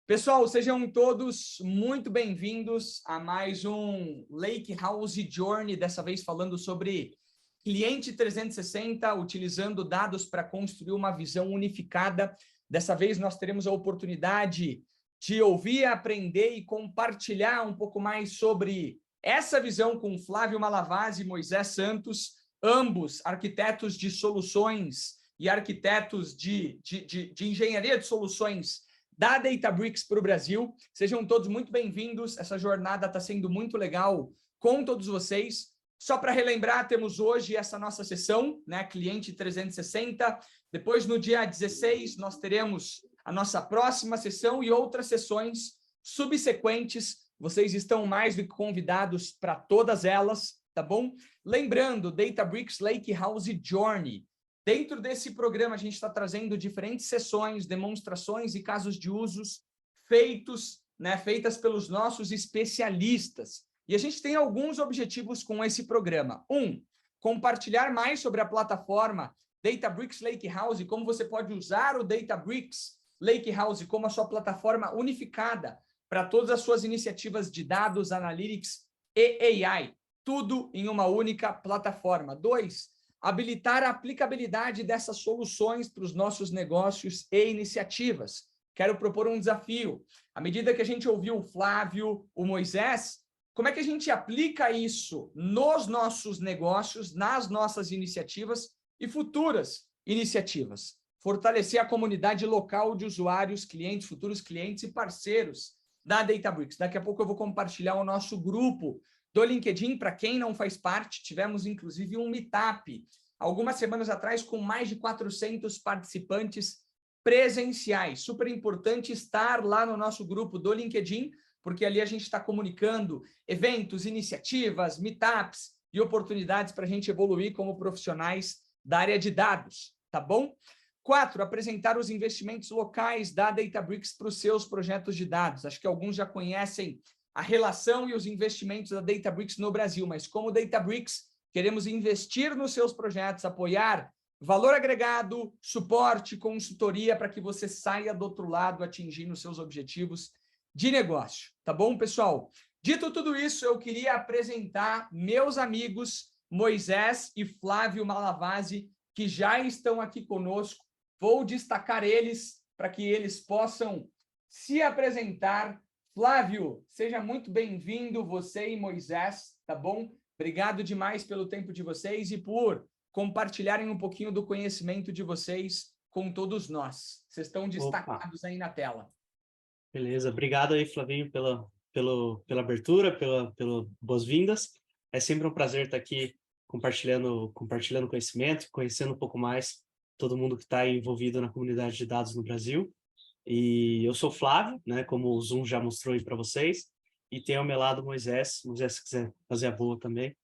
Pessoal, sejam todos muito bem-vindos a mais um Lake House Journey, dessa vez falando sobre cliente 360, utilizando dados para construir uma visão unificada. Dessa vez nós teremos a oportunidade de ouvir, aprender e compartilhar um pouco mais sobre essa visão com Flávio Malavasi e Moisés Santos, ambos arquitetos de soluções e arquitetos de engenharia de soluções da Databricks para o Brasil. Sejam todos muito bem-vindos. Essa jornada está sendo muito legal com todos vocês. Só para relembrar, temos hoje essa nossa sessão, né, Cliente 360. Depois, no dia 16, nós teremos a nossa próxima sessão e outras sessões subsequentes. Vocês estão mais do que convidados para todas elas, tá bom? Lembrando, Databricks Lake House Journey. Dentro desse programa, a gente está trazendo diferentes sessões, demonstrações e casos de usos feitas pelos nossos especialistas. E a gente tem alguns objetivos com esse programa. Compartilhar mais sobre a plataforma Databricks Lake House, como você pode usar o Databricks Lake House como a sua plataforma unificada para todas as suas iniciativas de dados, analytics e AI. Tudo em uma única plataforma. 2, habilitar a aplicabilidade dessas soluções para os nossos negócios e iniciativas. Quero propor um desafio. À medida que a gente ouviu o Flávio, o Moisés, como é que a gente aplica isso nos nossos negócios, nas nossas iniciativas e futuras iniciativas? Fortalecer a comunidade local de usuários, clientes, futuros clientes e parceiros da Databricks. Daqui a pouco eu vou compartilhar o nosso grupo do LinkedIn. Para quem não faz parte, tivemos inclusive um meetup algumas semanas atrás com mais de 400 participantes presenciais. Super importante estar lá no nosso grupo do LinkedIn, porque ali a gente está comunicando eventos, iniciativas, meetups e oportunidades para a gente evoluir como profissionais da área de dados, tá bom? 4, apresentar os investimentos locais da Databricks para os seus projetos de dados. Acho que alguns já conhecem a relação e os investimentos da Databricks no Brasil, mas como Databricks, queremos investir nos seus projetos, apoiar valor agregado, suporte, consultoria, para que você saia do outro lado atingindo os seus objetivos de negócio. Tá bom, pessoal? Dito tudo isso, eu queria apresentar meus amigos Moisés e Flávio Malavasi, que já estão aqui conosco. Vou destacar eles para que eles possam se apresentar. Flávio, seja muito bem-vindo, você e Moisés, tá bom? Obrigado demais pelo tempo de vocês e por compartilharem um pouquinho do conhecimento de vocês com todos nós. Vocês estão destacados aí na tela. Beleza, obrigado aí, Flavinho, pela abertura, pela boas-vindas. É sempre um prazer estar aqui compartilhando conhecimento, conhecendo um pouco mais todo mundo que está envolvido na comunidade de dados no Brasil. E eu sou Flávio, né, como o Zoom já mostrou aí para vocês, e tenho ao meu lado o Moisés. Moisés, se quiser fazer a boa também.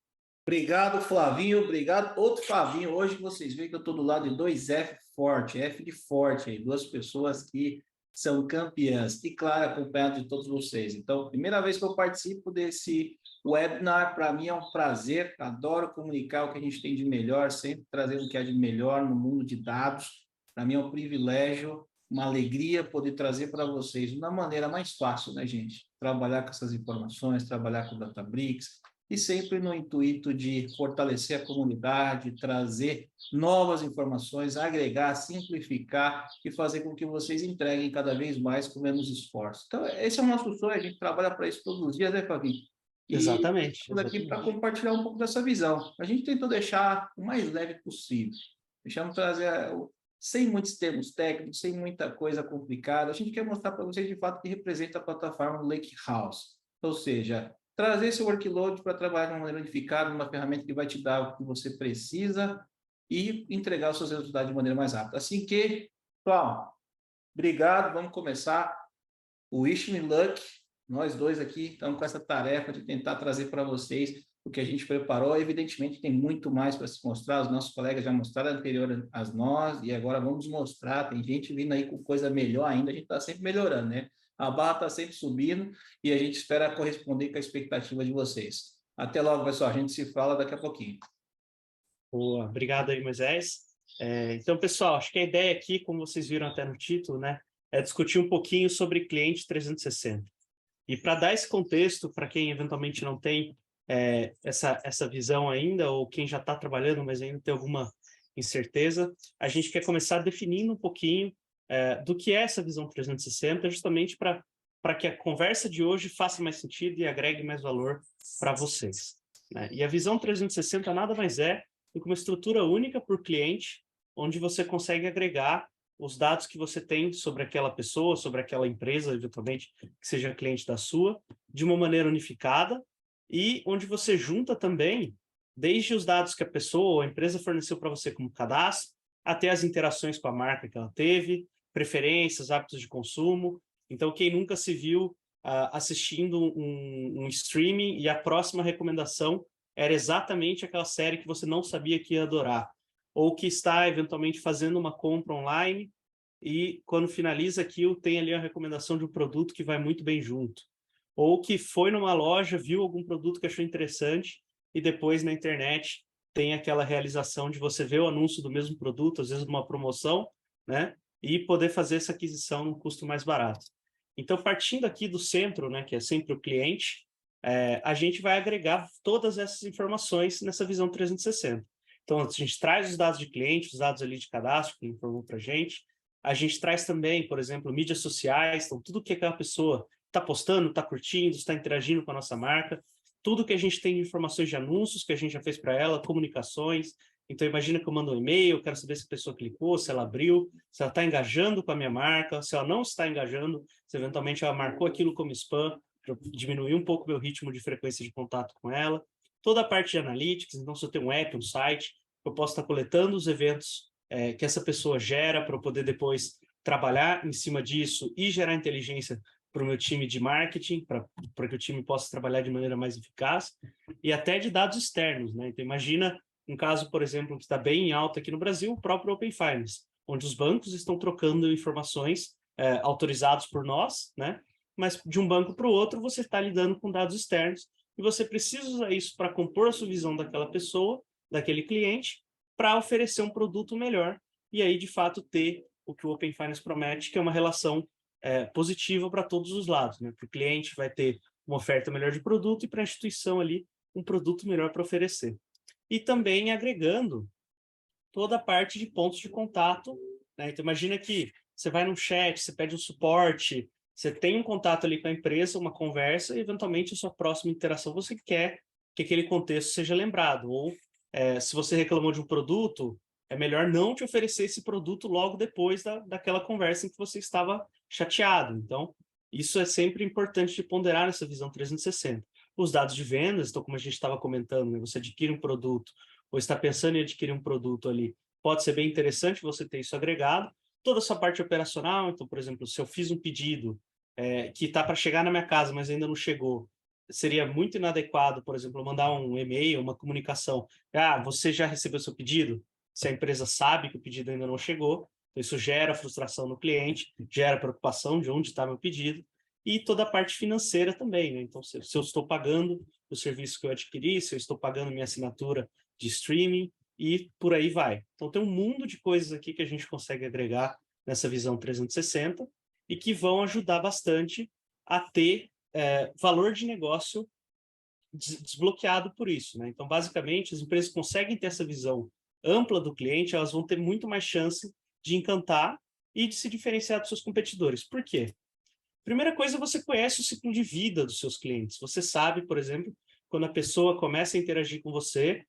Obrigado, Flavinho. Obrigado, outro Flavinho. Hoje vocês veem que eu estou do lado de dois F forte, F de forte, aí, duas pessoas que são campeãs, e claro, acompanhado de todos vocês. Então, primeira vez que eu participo desse webinar, para mim é um prazer, adoro comunicar o que a gente tem de melhor, sempre trazendo o que há de melhor no mundo de dados. Para mim é um privilégio, uma alegria poder trazer para vocês de uma maneira mais fácil, né, gente? Trabalhar com essas informações, trabalhar com Databricks, e sempre no intuito de fortalecer a comunidade, trazer novas informações, agregar, simplificar e fazer com que vocês entreguem cada vez mais com menos esforço. Então, esse é o nosso sonho, a gente trabalha para isso todos os dias, né, Fabinho? Exatamente. Estamos aqui para compartilhar um pouco dessa visão. A gente tentou deixar o mais leve possível. Deixamos trazer sem muitos termos técnicos, sem muita coisa complicada. A gente quer mostrar para vocês, de fato, que representa a plataforma Lake House. Ou seja, trazer esse workload para trabalhar de uma maneira unificada, uma ferramenta que vai te dar o que você precisa e entregar os seus resultados de maneira mais rápida. Assim que, pessoal, obrigado, vamos começar. Wish me luck. Nós dois aqui estamos com essa tarefa de tentar trazer para vocês o que a gente preparou. Evidentemente, tem muito mais para se mostrar. Os nossos colegas já mostraram anterior a nós e agora vamos mostrar. Tem gente vindo aí com coisa melhor ainda. A gente está sempre melhorando, né? A barra está sempre subindo e a gente espera corresponder com a expectativa de vocês. Até logo, pessoal. A gente se fala daqui a pouquinho. Boa, obrigado aí, Moisés. Então, pessoal, acho que a ideia aqui, como vocês viram até no título, né, é discutir um pouquinho sobre cliente 360. E para dar esse contexto, para quem eventualmente não tem essa visão ainda, ou quem já está trabalhando, mas ainda tem alguma incerteza, a gente quer começar definindo um pouquinho do que é essa visão 360, justamente para que a conversa de hoje faça mais sentido e agregue mais valor para vocês, né? E a visão 360 nada mais é do que uma estrutura única por cliente, onde você consegue agregar os dados que você tem sobre aquela pessoa, sobre aquela empresa, eventualmente, que seja cliente da sua, de uma maneira unificada, e onde você junta também, desde os dados que a pessoa ou a empresa forneceu para você como cadastro, até as interações com a marca que ela teve, preferências, hábitos de consumo. Então, quem nunca se viu assistindo um streaming e a próxima recomendação era exatamente aquela série que você não sabia que ia adorar, ou que está eventualmente fazendo uma compra online e quando finaliza aquilo tem ali a recomendação de um produto que vai muito bem junto, ou que foi numa loja, viu algum produto que achou interessante e depois na internet tem aquela realização de você ver o anúncio do mesmo produto, às vezes numa promoção, né, e poder fazer essa aquisição num custo mais barato. Então, partindo aqui do centro, né, que é sempre o cliente, a gente vai agregar todas essas informações nessa visão 360. Então, a gente traz os dados de cliente, os dados ali de cadastro, que informou para a gente traz também, por exemplo, mídias sociais, então tudo que aquela pessoa está postando, está curtindo, está interagindo com a nossa marca, tudo que a gente tem de informações de anúncios que a gente já fez para ela, comunicações. Então, imagina que eu mando um e-mail, quero saber se a pessoa clicou, se ela abriu, se ela está engajando com a minha marca, se ela não está engajando, se eventualmente ela marcou aquilo como spam, para diminuir um pouco o meu ritmo de frequência de contato com ela. Toda a parte de analytics, então se eu tenho um app, um site, eu posso estar coletando os eventos que essa pessoa gera para eu poder depois trabalhar em cima disso e gerar inteligência para o meu time de marketing, para que o time possa trabalhar de maneira mais eficaz, e até de dados externos, né? Então, imagina um caso, por exemplo, que está bem em alta aqui no Brasil, o próprio Open Finance, onde os bancos estão trocando informações autorizados por nós, né? Mas de um banco para o outro, você está lidando com dados externos, e você precisa usar isso para compor a sua visão daquela pessoa, daquele cliente, para oferecer um produto melhor, e aí, de fato, ter o que o Open Finance promete, que é uma relação positiva para todos os lados, né? Para o cliente vai ter uma oferta melhor de produto e para a instituição ali um produto melhor para oferecer. E também agregando toda a parte de pontos de contato, né? Então imagina que você vai num chat, você pede um suporte, você tem um contato ali com a empresa, uma conversa, e eventualmente a sua próxima interação você quer que aquele contexto seja lembrado, ou se você reclamou de um produto, é melhor não te oferecer esse produto logo depois daquela conversa em que você estava chateado. Então, isso é sempre importante de ponderar nessa visão 360. Os dados de vendas, então, como a gente estava comentando, né, você adquire um produto ou está pensando em adquirir um produto ali, pode ser bem interessante você ter isso agregado. Toda essa parte operacional, então, por exemplo, se eu fiz um pedido que está para chegar na minha casa, mas ainda não chegou, seria muito inadequado, por exemplo, mandar um e-mail, uma comunicação. Você já recebeu seu pedido? Se a empresa sabe que o pedido ainda não chegou, então isso gera frustração no cliente, gera preocupação de onde está meu pedido, e toda a parte financeira também, né? Então, se eu estou pagando o serviço que eu adquiri, se eu estou pagando minha assinatura de streaming, e por aí vai. Então, tem um mundo de coisas aqui que a gente consegue agregar nessa visão 360 e que vão ajudar bastante a ter valor de negócio desbloqueado por isso, né? Então, basicamente, as empresas conseguem ter essa visão ampla do cliente, elas vão ter muito mais chance de encantar e de se diferenciar dos seus competidores. Por quê? Primeira coisa, você conhece o ciclo de vida dos seus clientes. Você sabe, por exemplo, quando a pessoa começa a interagir com você,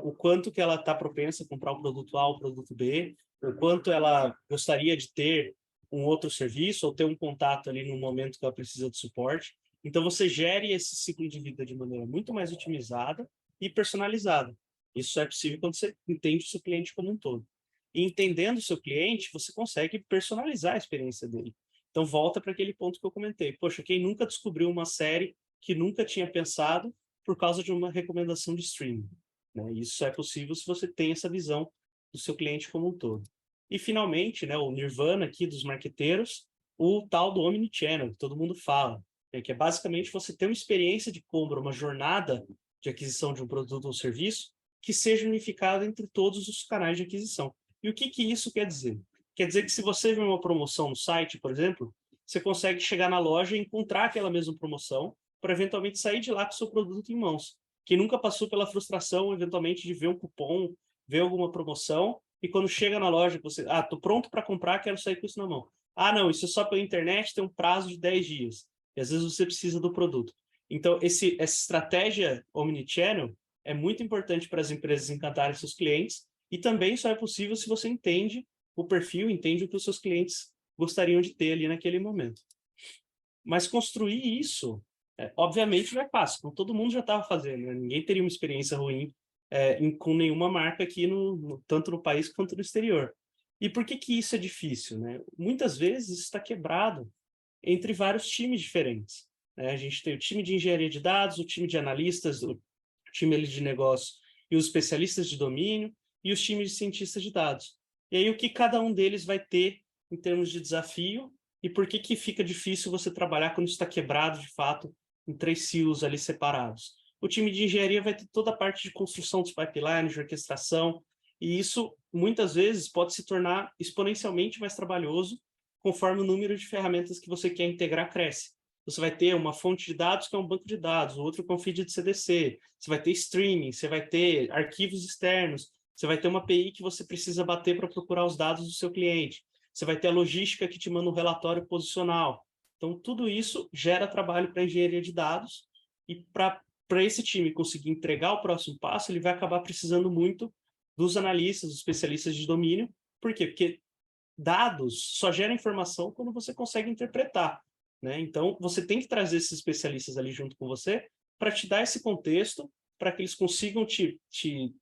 o quanto que ela está propensa a comprar o produto A ou o produto B, o quanto ela gostaria de ter um outro serviço ou ter um contato ali no momento que ela precisa de suporte. Então, você gere esse ciclo de vida de maneira muito mais otimizada e personalizada. Isso é possível quando você entende o seu cliente como um todo. E entendendo o seu cliente, você consegue personalizar a experiência dele. Então, volta para aquele ponto que eu comentei. Poxa, quem nunca descobriu uma série que nunca tinha pensado por causa de uma recomendação de streaming, né? Isso é possível se você tem essa visão do seu cliente como um todo. E, finalmente, né, o nirvana aqui dos marqueteiros, o tal do omnichannel, que todo mundo fala, que é basicamente você ter uma experiência de compra, uma jornada de aquisição de um produto ou serviço que seja unificada entre todos os canais de aquisição. E o que isso quer dizer? Quer dizer que se você vê uma promoção no site, por exemplo, você consegue chegar na loja e encontrar aquela mesma promoção para eventualmente sair de lá com o seu produto em mãos. Quem nunca passou pela frustração, eventualmente, de ver um cupom, ver alguma promoção, e quando chega na loja, você, tô pronto para comprar, quero sair com isso na mão. Não, isso é só pela internet, tem um prazo de 10 dias. E às vezes você precisa do produto. Então, essa estratégia omnichannel é muito importante para as empresas encantarem seus clientes, e também só é possível se você entende o perfil, entende o que os seus clientes gostariam de ter ali naquele momento. Mas construir isso, obviamente, não é fácil. Então, todo mundo já estava fazendo, né? Ninguém teria uma experiência ruim com nenhuma marca aqui, tanto no país quanto no exterior. E por que isso é difícil, né? Muitas vezes isso está quebrado entre vários times diferentes, né? A gente tem o time de engenharia de dados, o time de analistas, o time de negócio e os especialistas de domínio e os times de cientistas de dados. E aí o que cada um deles vai ter em termos de desafio e por que fica difícil você trabalhar quando está quebrado, de fato, em 3 silos ali separados. O time de engenharia vai ter toda a parte de construção dos pipelines, de orquestração, e isso, muitas vezes, pode se tornar exponencialmente mais trabalhoso conforme o número de ferramentas que você quer integrar cresce. Você vai ter uma fonte de dados que é um banco de dados, o outro que é um feed de CDC, você vai ter streaming, você vai ter arquivos externos, você vai ter uma API que você precisa bater para procurar os dados do seu cliente, você vai ter a logística que te manda um relatório posicional. Então, tudo isso gera trabalho para a engenharia de dados, e para esse time conseguir entregar o próximo passo, ele vai acabar precisando muito dos analistas, dos especialistas de domínio. Por quê? Porque dados só geram informação quando você consegue interpretar, né? Então, você tem que trazer esses especialistas ali junto com você para te dar esse contexto, para que eles consigam te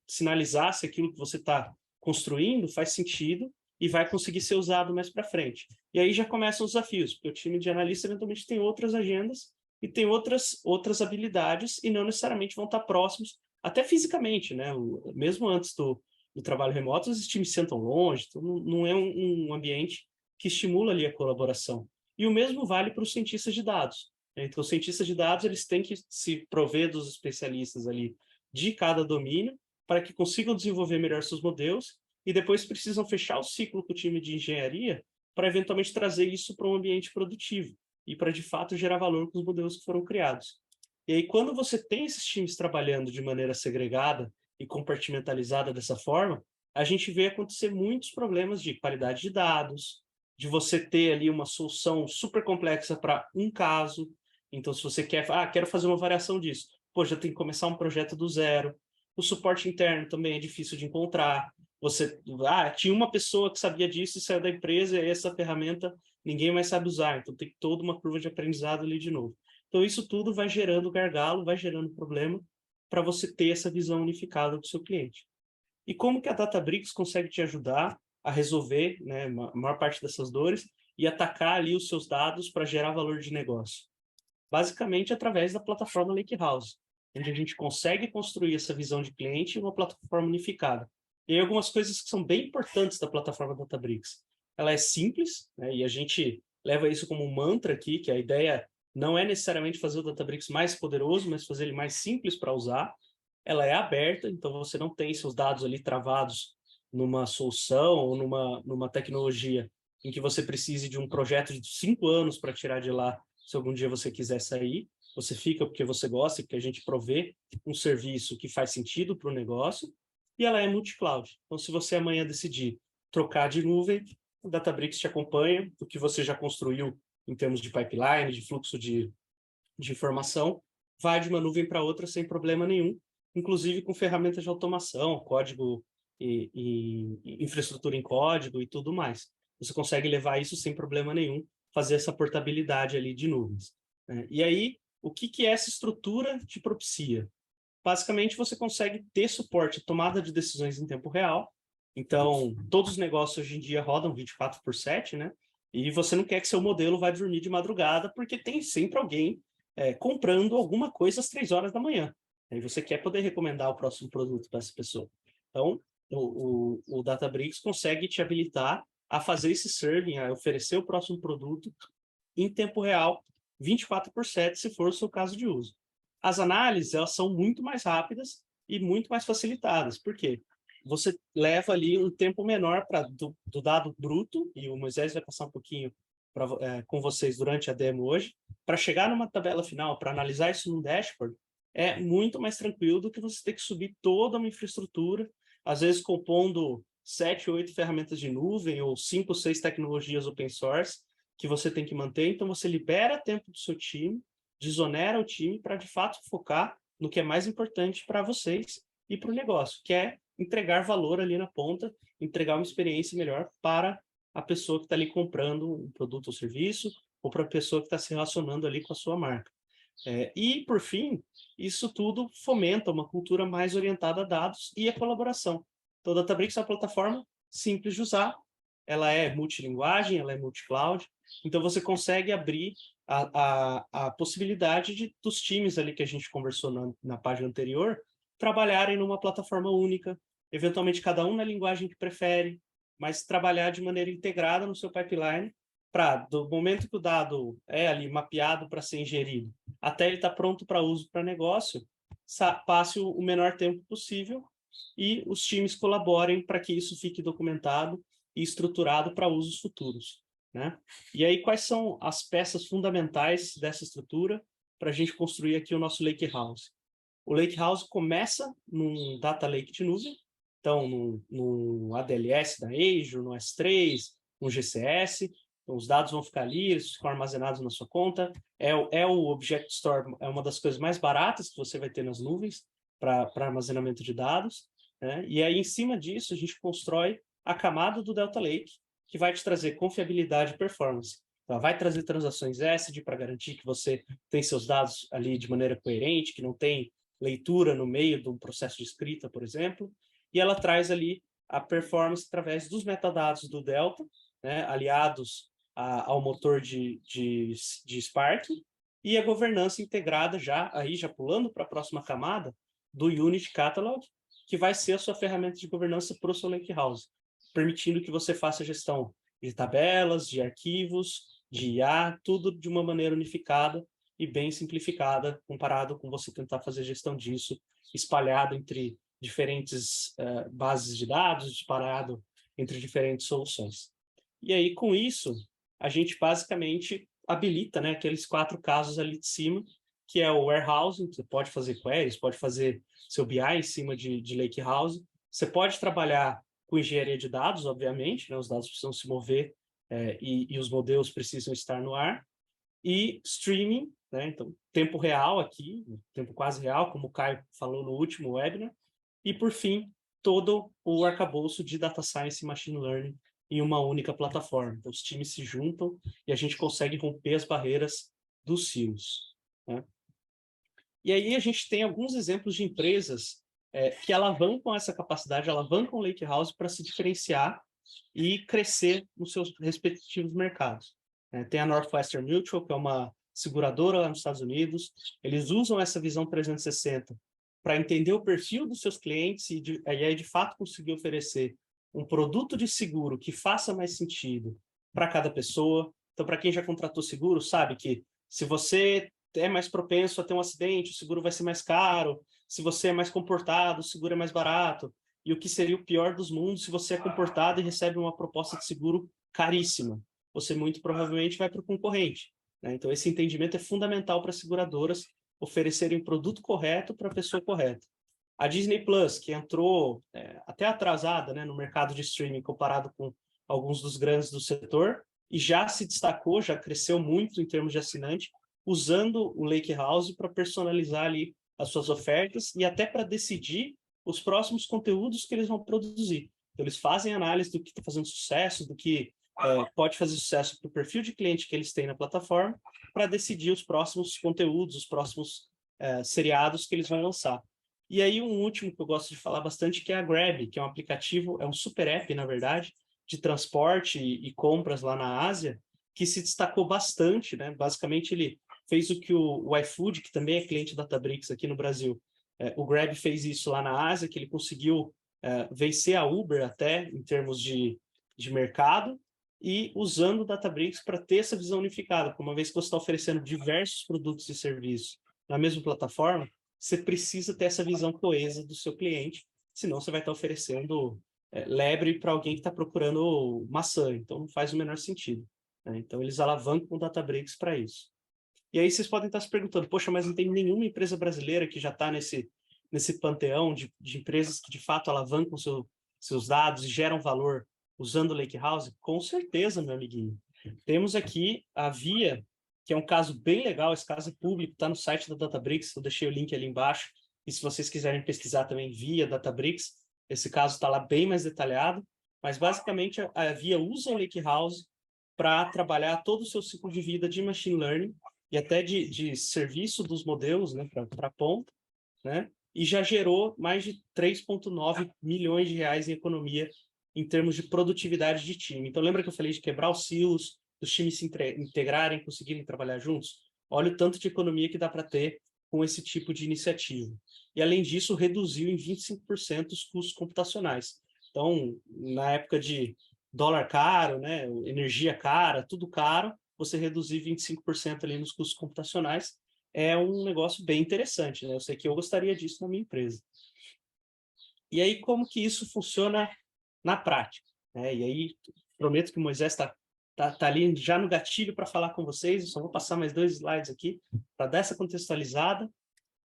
sinalizar se aquilo que você está construindo faz sentido e vai conseguir ser usado mais para frente. E aí já começam os desafios, porque o time de analista eventualmente tem outras agendas e tem outras habilidades e não necessariamente vão estar próximos, até fisicamente, né? Mesmo antes do trabalho remoto, os times se sentam longe, então não é um ambiente que estimula ali a colaboração. E o mesmo vale para os cientistas de dados. Então, os cientistas de dados, eles têm que se prover dos especialistas ali de cada domínio para que consigam desenvolver melhor seus modelos e depois precisam fechar o ciclo com o time de engenharia para eventualmente trazer isso para um ambiente produtivo e para, de fato, gerar valor com os modelos que foram criados. E aí, quando você tem esses times trabalhando de maneira segregada e compartimentalizada dessa forma, a gente vê acontecer muitos problemas de qualidade de dados, de você ter ali uma solução super complexa para um caso. Então, se você quero fazer uma variação disso, já tem que começar um projeto do zero. O suporte interno também é difícil de encontrar. Você, tinha uma pessoa que sabia disso e saiu da empresa, e essa ferramenta ninguém mais sabe usar. Então, tem toda uma curva de aprendizado ali de novo. Então, isso tudo vai gerando gargalo, vai gerando problema para você ter essa visão unificada do seu cliente. E como que a Databricks consegue te ajudar a resolver, né, a maior parte dessas dores e atacar ali os seus dados para gerar valor de negócio? Basicamente, através da plataforma Lakehouse, onde a gente consegue construir essa visão de cliente em uma plataforma unificada. E aí, algumas coisas que são bem importantes da plataforma Databricks. Ela é simples, né, e a gente leva isso como um mantra aqui, que a ideia não é necessariamente fazer o Databricks mais poderoso, mas fazer ele mais simples para usar. Ela é aberta, então você não tem seus dados ali travados numa solução ou numa tecnologia em que você precise de um projeto de 5 anos para tirar de lá, se algum dia você quiser sair. Você fica porque você gosta, porque a gente provê um serviço que faz sentido para o negócio, e ela é multi-cloud. Então, se você amanhã decidir trocar de nuvem, o Databricks te acompanha, o que você já construiu em termos de pipeline, de fluxo de informação, vai de uma nuvem para outra sem problema nenhum, inclusive com ferramentas de automação, código e infraestrutura em código e tudo mais. Você consegue levar isso sem problema nenhum, fazer essa portabilidade ali de nuvens, né? E aí, o que é essa estrutura te propicia? Basicamente, você consegue ter suporte, tomada de decisões em tempo real. Então, todos os negócios hoje em dia rodam 24/7, né? E você não quer que seu modelo vá dormir de madrugada, porque tem sempre alguém comprando alguma coisa às 3 horas da manhã. Aí você quer poder recomendar o próximo produto para essa pessoa. Então, o Databricks consegue te habilitar a fazer esse serving, a oferecer o próximo produto em tempo real, 24/7, se for o seu caso de uso. As análises, elas são muito mais rápidas e muito mais facilitadas. Por quê? você leva ali um tempo menor do dado bruto, e o Moisés vai passar um pouquinho com vocês durante a demo hoje, para chegar numa tabela final, para analisar isso num dashboard, é muito mais tranquilo do que você ter que subir toda uma infraestrutura, às vezes compondo 7, 8 ferramentas de nuvem ou 5, 6 tecnologias open source que você tem que manter. Então, você libera tempo do seu time, desonera o time para, de fato, focar no que é mais importante para vocês e para o negócio, que é entregar valor ali na ponta, entregar uma experiência melhor para a pessoa que está ali comprando um produto ou serviço, ou para a pessoa que está se relacionando ali com a sua marca. E, por fim, isso tudo fomenta uma cultura mais orientada a dados e a colaboração. Então, a Databricks é uma plataforma simples de usar, ela é multilinguagem, ela é multi-cloud, então você consegue abrir a possibilidade dos times ali que a gente conversou na página anterior, trabalharem numa plataforma única, eventualmente cada um na linguagem que prefere, mas trabalhar de maneira integrada no seu pipeline, para, do momento que o dado é ali mapeado para ser ingerido, até ele estar pronto para uso para negócio, passe o menor tempo possível e os times colaborem para que isso fique documentado e estruturado para usos futuros, né? E aí, quais são as peças fundamentais dessa estrutura para a gente construir aqui o nosso Lakehouse? O Lakehouse começa num Data Lake de nuvem, então no ADLS da Azure, no S3, no GCS, então os dados vão ficar ali, eles ficam armazenados na sua conta, o Object Store, é uma das coisas mais baratas que você vai ter nas nuvens para armazenamento de dados, né? E aí, em cima disso, a gente constrói a camada do Delta Lake, que vai te trazer confiabilidade e performance. Então, vai trazer transações ACID para garantir que você tem seus dados ali de maneira coerente, que não tem leitura no meio de um processo de escrita, por exemplo, e ela traz ali a performance através dos metadados do Delta, né, aliados ao motor de Spark, e a governança integrada já pulando para a próxima camada, do Unity Catalog, que vai ser a sua ferramenta de governança para o seu Lakehouse, permitindo que você faça gestão de tabelas, de arquivos, de IA, tudo de uma maneira unificada e bem simplificada, comparado com você tentar fazer gestão disso espalhado entre diferentes bases de dados, espalhado entre diferentes soluções. E aí, com isso, a gente basicamente habilita, né, aqueles 4 casos ali de cima, que é o warehousing, você pode fazer queries, pode fazer seu BI em cima de Lakehouse, você pode trabalhar com engenharia de dados, obviamente, né, os dados precisam se mover e os modelos precisam estar no ar, e streaming, né, então tempo real aqui, tempo quase real, como o Caio falou no último webinar, e por fim, todo o arcabouço de Data Science e Machine Learning em uma única plataforma. Então, os times se juntam e a gente consegue romper as barreiras dos silos, né? E aí a gente tem alguns exemplos de empresas que alavancam essa capacidade, alavancam o Lakehouse para se diferenciar e crescer nos seus respectivos mercados. Tem a Northwestern Mutual, que é uma seguradora lá nos Estados Unidos. Eles usam essa visão 360 para entender o perfil dos seus clientes e aí, de fato, conseguir oferecer um produto de seguro que faça mais sentido para cada pessoa. Então, para quem já contratou seguro, sabe que se você é mais propenso a ter um acidente, o seguro vai ser mais caro. Se você é mais comportado, o seguro é mais barato. E o que seria o pior dos mundos se você é comportado e recebe uma proposta de seguro caríssima? Você muito provavelmente vai para o concorrente, né? Então, esse entendimento é fundamental para as seguradoras oferecerem o produto correto para a pessoa correta. A Disney Plus, que entrou até atrasada, né, no mercado de streaming comparado com alguns dos grandes do setor, e já se destacou, já cresceu muito em termos de assinante, usando o Lakehouse para personalizar ali as suas ofertas e até para decidir os próximos conteúdos que eles vão produzir. Então, eles fazem análise do que está fazendo sucesso, do que pode fazer sucesso para o perfil de cliente que eles têm na plataforma, para decidir os próximos conteúdos, os próximos seriados que eles vão lançar. E aí, um último que eu gosto de falar bastante, que é a Grab, que é um aplicativo, é um super app, na verdade, de transporte e compras lá na Ásia, que se destacou bastante, né? Basicamente, ele fez o que o iFood, que também é cliente da Databricks aqui no Brasil, o Grab fez isso lá na Ásia, que ele conseguiu vencer a Uber até em termos de mercado, e usando o Databricks para ter essa visão unificada, uma vez que você está oferecendo diversos produtos e serviços na mesma plataforma, você precisa ter essa visão coesa do seu cliente, senão você vai estar oferecendo lebre para alguém que está procurando maçã, então não faz o menor sentido, né? Então eles alavancam o Databricks para isso. E aí vocês podem estar se perguntando, poxa, mas não tem nenhuma empresa brasileira que já está nesse panteão de empresas que de fato alavancam seus dados e geram valor usando o Lakehouse? Com certeza, meu amiguinho. Temos aqui a Via, que é um caso bem legal, esse caso é público, está no site da Databricks, eu deixei o link ali embaixo, e se vocês quiserem pesquisar também Via Databricks, esse caso está lá bem mais detalhado, mas basicamente a Via usa o Lakehouse para trabalhar todo o seu ciclo de vida de machine learning e até de serviço dos modelos, né, para a ponta, né, e já gerou mais de 3,9 milhões de reais em economia em termos de produtividade de time. Então, lembra que eu falei de quebrar os silos, dos times se integrarem, conseguirem trabalhar juntos? Olha o tanto de economia que dá para ter com esse tipo de iniciativa. E, além disso, reduziu em 25% os custos computacionais. Então, na época de dólar caro, né, energia cara, tudo caro, você reduzir 25% ali nos custos computacionais é um negócio bem interessante, né? Eu sei que eu gostaria disso na minha empresa. E aí, como que isso funciona na prática, né? E aí, prometo que o Moisés está ali já no gatilho para falar com vocês, eu só vou passar mais 2 slides aqui para dar essa contextualizada.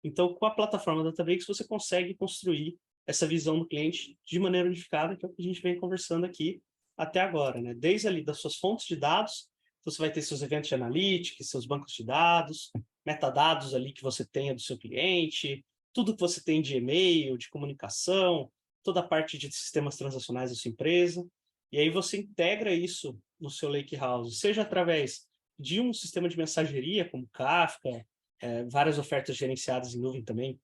Então, com a plataforma Databricks, você consegue construir essa visão do cliente de maneira unificada, que é o que a gente vem conversando aqui até agora, né? Desde ali das suas fontes de dados, você vai ter seus eventos de analytics, seus bancos de dados, metadados ali que você tenha do seu cliente, tudo que você tem de e-mail, de comunicação, toda a parte de sistemas transacionais da sua empresa, e aí você integra isso no seu Lakehouse, seja através de um sistema de mensageria, como Kafka, várias ofertas gerenciadas em nuvem também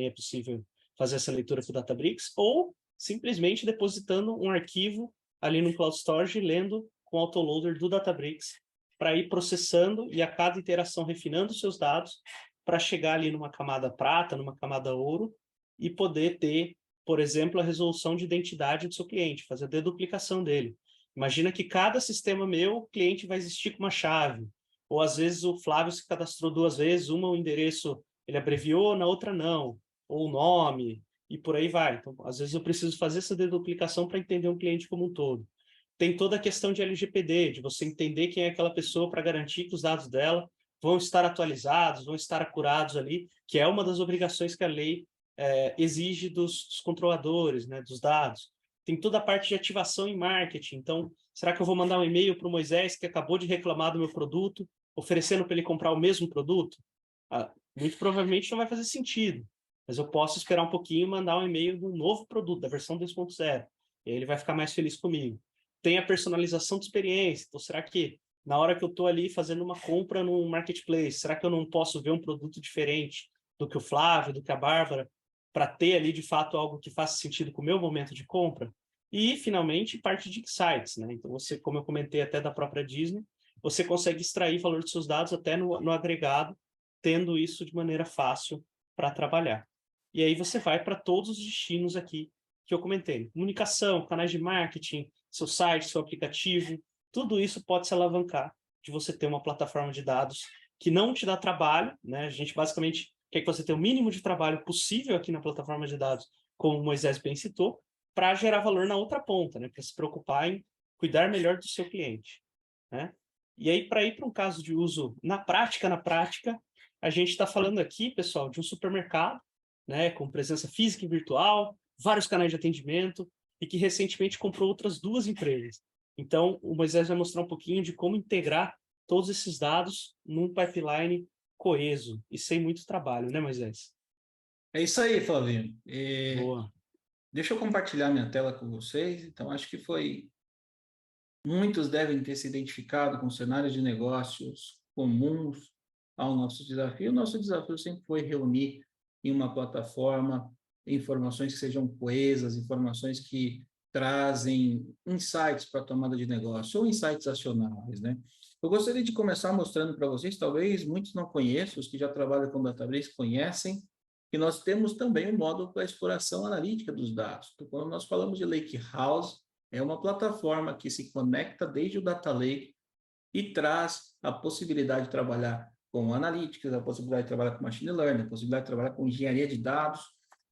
é possível fazer essa leitura com o Databricks, ou simplesmente depositando um arquivo ali no Cloud Storage, lendo com o autoloader do Databricks, para ir processando e a cada iteração refinando os seus dados, para chegar ali numa camada prata, numa camada ouro, e poder ter, por exemplo, a resolução de identidade do seu cliente, fazer a deduplicação dele. Imagina que cada sistema meu, o cliente vai existir com uma chave, ou às vezes o Flávio se cadastrou 2 vezes, uma o endereço ele abreviou, na outra não, ou o nome, e por aí vai. Então, às vezes eu preciso fazer essa deduplicação para entender um cliente como um todo. Tem toda a questão de LGPD, de você entender quem é aquela pessoa para garantir que os dados dela vão estar atualizados, vão estar acurados ali, que é uma das obrigações que a lei exige dos controladores, né, dos dados. Tem toda a parte de ativação e marketing. Então, será que eu vou mandar um e-mail para o Moisés, que acabou de reclamar do meu produto, oferecendo para ele comprar o mesmo produto? Muito provavelmente não vai fazer sentido, mas eu posso esperar um pouquinho e mandar um e-mail do novo produto, da versão 2.0, e aí ele vai ficar mais feliz comigo. Tem a personalização de experiência. Então, será que na hora que eu estou ali fazendo uma compra no marketplace, será que eu não posso ver um produto diferente do que o Flávio, do que a Bárbara, para ter ali, de fato, algo que faça sentido com o meu momento de compra? E, finalmente, parte de insights, né? Então, você, como eu comentei até da própria Disney, você consegue extrair valor dos seus dados até no agregado, tendo isso de maneira fácil para trabalhar. E aí você vai para todos os destinos aqui que eu comentei. Comunicação, canais de marketing, seu site, seu aplicativo, tudo isso pode se alavancar de você ter uma plataforma de dados que não te dá trabalho, né? A gente basicamente quer que você tenha o mínimo de trabalho possível aqui na plataforma de dados, como o Moisés bem citou, para gerar valor na outra ponta, né? Para se preocupar em cuidar melhor do seu cliente, né? E aí, para ir para um caso de uso na prática, a gente está falando aqui, pessoal, de um supermercado, né, com presença física e virtual, vários canais de atendimento, e que recentemente comprou outras 2 empresas. Então, o Moisés vai mostrar um pouquinho de como integrar todos esses dados num pipeline coeso e sem muito trabalho, né, Moisés? É isso aí, Flavinho. Boa. Deixa eu compartilhar minha tela com vocês. Então, acho que muitos devem ter se identificado com cenários de negócios comuns ao nosso desafio. O nosso desafio sempre foi reunir em uma plataforma informações que sejam coesas, informações que trazem insights para a tomada de negócio, ou insights acionáveis, né? Eu gostaria de começar mostrando para vocês, talvez muitos não conheçam, os que já trabalham com Databricks conhecem, que nós temos também um módulo para exploração analítica dos dados. Então, quando nós falamos de Lakehouse, é uma plataforma que se conecta desde o Data Lake e traz a possibilidade de trabalhar com analytics, a possibilidade de trabalhar com machine learning, a possibilidade de trabalhar com engenharia de dados,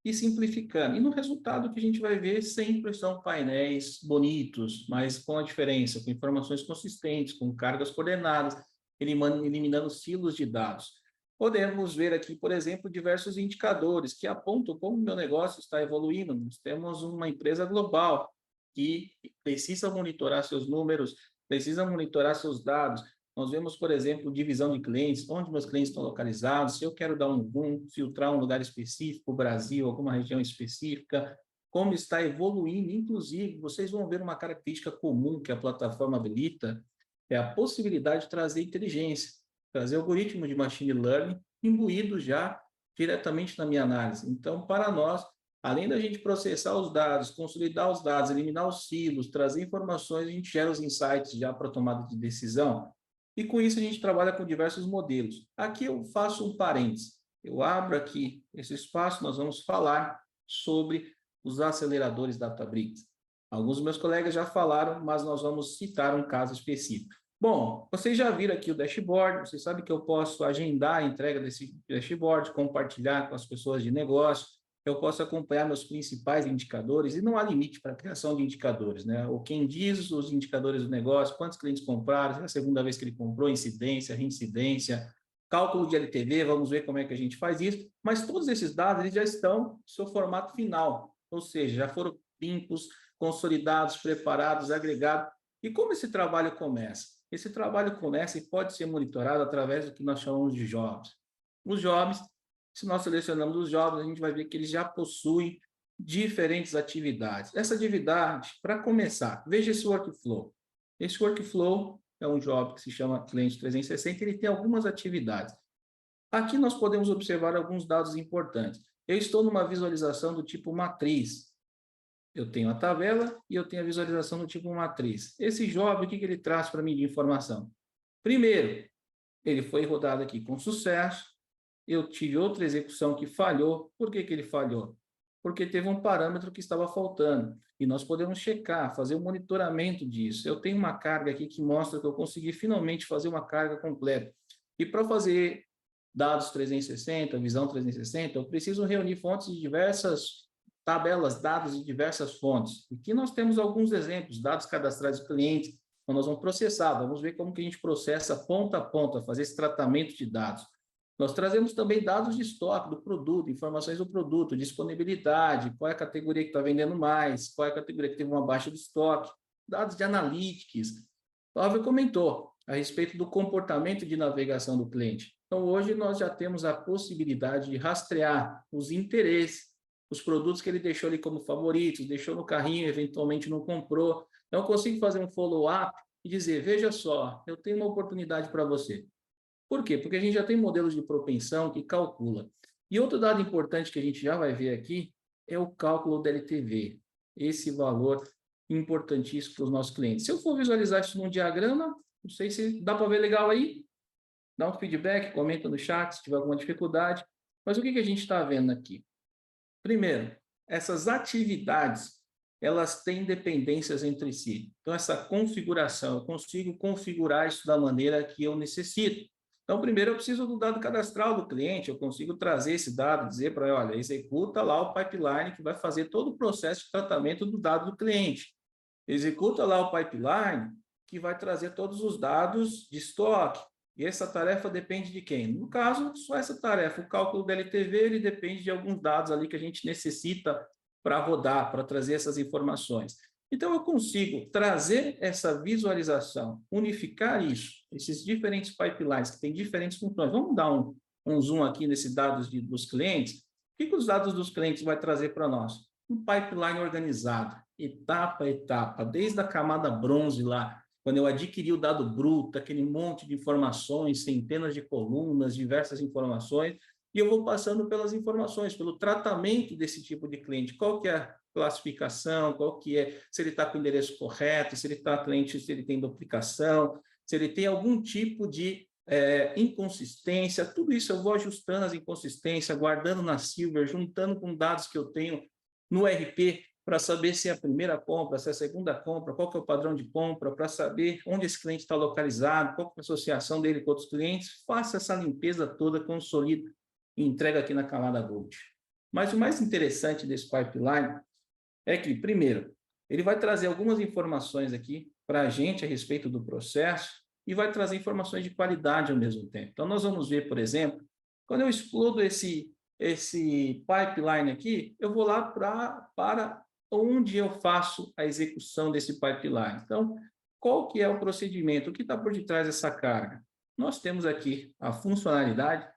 e simplificando. E no resultado que a gente vai ver sempre são painéis bonitos, mas com a diferença, com informações consistentes, com cargas coordenadas, eliminando silos de dados. Podemos ver aqui, por exemplo, diversos indicadores que apontam como o meu negócio está evoluindo. Nós temos uma empresa global que precisa monitorar seus números, precisa monitorar seus dados. Nós vemos, por exemplo, divisão de clientes, onde meus clientes estão localizados, se eu quero dar um boom, filtrar um lugar específico, o Brasil, alguma região específica, como está evoluindo. Inclusive, vocês vão ver uma característica comum que a plataforma habilita, é a possibilidade de trazer inteligência, trazer algoritmo de machine learning imbuído já diretamente na minha análise. Então, para nós, além da gente processar os dados, consolidar os dados, eliminar os silos, trazer informações, a gente gera os insights já para tomada de decisão. E com isso a gente trabalha com diversos modelos. Aqui eu faço um parênteses. Eu abro aqui esse espaço, nós vamos falar sobre os aceleradores Databricks. Alguns dos meus colegas já falaram, mas nós vamos citar um caso específico. Bom, vocês já viram aqui o dashboard, vocês sabem que eu posso agendar a entrega desse dashboard, compartilhar com as pessoas de negócio, eu posso acompanhar meus principais indicadores, e não há limite para a criação de indicadores, né? O quem diz os indicadores do negócio, quantos clientes compraram, se é a segunda vez que ele comprou, incidência, reincidência, cálculo de LTV, vamos ver como é que a gente faz isso, mas todos esses dados eles já estão no seu formato final, ou seja, já foram limpos, consolidados, preparados, agregados. E como esse trabalho começa? Esse trabalho começa e pode ser monitorado através do que nós chamamos de jobs. Os jobs, se nós selecionamos os jobs, a gente vai ver que eles já possuem diferentes atividades. Essa atividade, para começar, veja esse workflow. Esse workflow é um job que se chama Cliente 360, ele tem algumas atividades. Aqui nós podemos observar alguns dados importantes. Eu estou numa visualização do tipo matriz. Eu tenho a tabela e eu tenho a visualização do tipo matriz. Esse job, o que ele traz para mim de informação? Primeiro, ele foi rodado aqui com sucesso. Eu tive outra execução que falhou. Por que ele falhou? Porque teve um parâmetro que estava faltando. E nós podemos checar, fazer um monitoramento disso. Eu tenho uma carga aqui que mostra que eu consegui finalmente fazer uma carga completa. E para fazer dados 360, visão 360, eu preciso reunir fontes de diversas tabelas, dados de diversas fontes. Aqui nós temos alguns exemplos, dados cadastrais do cliente, então nós vamos processar, vamos ver como que a gente processa ponta a ponta, fazer esse tratamento de dados. Nós trazemos também dados de estoque do produto, informações do produto, disponibilidade, qual é a categoria que está vendendo mais, qual é a categoria que teve uma baixa de estoque, dados de analytics. O Álvaro comentou a respeito do comportamento de navegação do cliente. Então, hoje nós já temos a possibilidade de rastrear os interesses, os produtos que ele deixou ali como favoritos, deixou no carrinho, eventualmente não comprou. Então, eu consigo fazer um follow-up e dizer, veja só, eu tenho uma oportunidade para você. Por quê? Porque a gente já tem modelos de propensão que calcula. E outro dado importante que a gente já vai ver aqui é o cálculo da LTV. Esse valor importantíssimo para os nossos clientes. Se eu for visualizar isso num diagrama, não sei se dá para ver legal aí. Dá um feedback, comenta no chat se tiver alguma dificuldade. Mas o que a gente está vendo aqui? Primeiro, essas atividades, elas têm dependências entre si. Então, essa configuração, eu consigo configurar isso da maneira que eu necessito. Então, primeiro, eu preciso do dado cadastral do cliente, eu consigo trazer esse dado, dizer para ele, olha, executa lá o pipeline que vai fazer todo o processo de tratamento do dado do cliente. Executa lá o pipeline que vai trazer todos os dados de estoque. E essa tarefa depende de quem? No caso, só essa tarefa, o cálculo da LTV, ele depende de alguns dados ali que a gente necessita para rodar, para trazer essas informações. Então, eu consigo trazer essa visualização, unificar isso, esses diferentes pipelines que têm diferentes funções. Vamos dar um zoom aqui nesses dados dos clientes. O que os dados dos clientes vai trazer para nós? Um pipeline organizado, etapa a etapa, desde a camada bronze lá, quando eu adquiri o dado bruto, aquele monte de informações, centenas de colunas, diversas informações, e eu vou passando pelas informações, pelo tratamento desse tipo de cliente. Qual que é a classificação, qual que é, se ele está com o endereço correto, se ele está cliente, se ele tem duplicação, se ele tem algum tipo de inconsistência, tudo isso eu vou ajustando as inconsistências, guardando na Silver, juntando com dados que eu tenho no RP, para saber se é a primeira compra, se é a segunda compra, qual que é o padrão de compra, para saber onde esse cliente está localizado, qual que é a associação dele com outros clientes, faça essa limpeza toda, consolida e entrega aqui na camada Gold. Mas o mais interessante desse pipeline é que, primeiro, ele vai trazer algumas informações aqui para a gente a respeito do processo e vai trazer informações de qualidade ao mesmo tempo. Então, nós vamos ver, por exemplo, quando eu explodo esse pipeline aqui, eu vou lá para onde eu faço a execução desse pipeline. Então, qual que é o procedimento? O que está por detrás dessa carga? Nós temos aqui a funcionalidade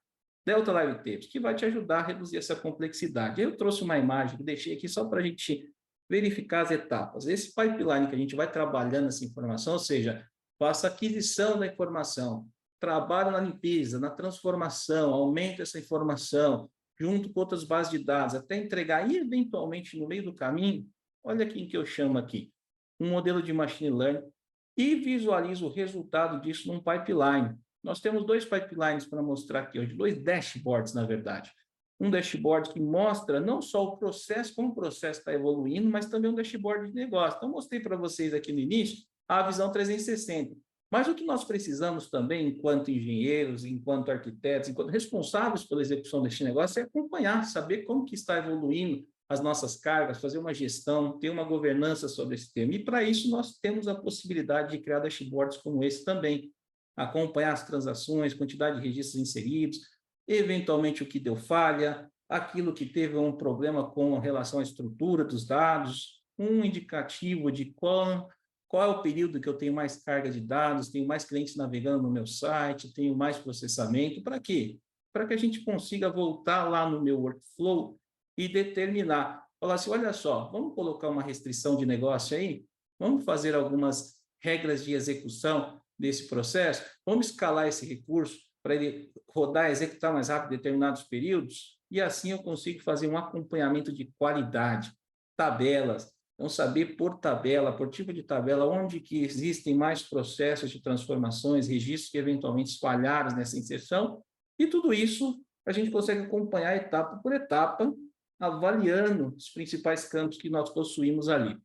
Delta Live Tapes, que vai te ajudar a reduzir essa complexidade. Eu trouxe uma imagem que deixei aqui só para a gente verificar as etapas. Esse pipeline que a gente vai trabalhando essa informação, ou seja, faça aquisição da informação, trabalho na limpeza, na transformação, aumenta essa informação, junto com outras bases de dados, até entregar, e eventualmente, no meio do caminho, olha quem que eu chamo aqui, um modelo de machine learning, e visualizo o resultado disso num pipeline. Nós temos 2 pipelines para mostrar aqui hoje, 2 dashboards, na verdade. Um dashboard que mostra não só o processo, como o processo está evoluindo, mas também um dashboard de negócio. Então, mostrei para vocês aqui no início a visão 360. Mas o que nós precisamos também, enquanto engenheiros, enquanto arquitetos, enquanto responsáveis pela execução deste negócio, é acompanhar, saber como que está evoluindo as nossas cargas, fazer uma gestão, ter uma governança sobre esse tema. E, para isso, nós temos a possibilidade de criar dashboards como esse também, acompanhar as transações, quantidade de registros inseridos, eventualmente o que deu falha, aquilo que teve um problema com relação à estrutura dos dados, um indicativo de qual é o período que eu tenho mais carga de dados, tenho mais clientes navegando no meu site, tenho mais processamento. Para quê? Para que a gente consiga voltar lá no meu workflow e determinar, falar assim, olha só, vamos colocar uma restrição de negócio aí? Vamos fazer algumas regras de execução desse processo? Vamos escalar esse recurso para ele rodar, executar mais rápido em determinados períodos? E assim eu consigo fazer um acompanhamento de qualidade, tabelas, então saber por tabela, por tipo de tabela, onde que existem mais processos de transformações, registros que eventualmente falharam nessa inserção, e tudo isso a gente consegue acompanhar etapa por etapa, avaliando os principais campos que nós possuímos ali.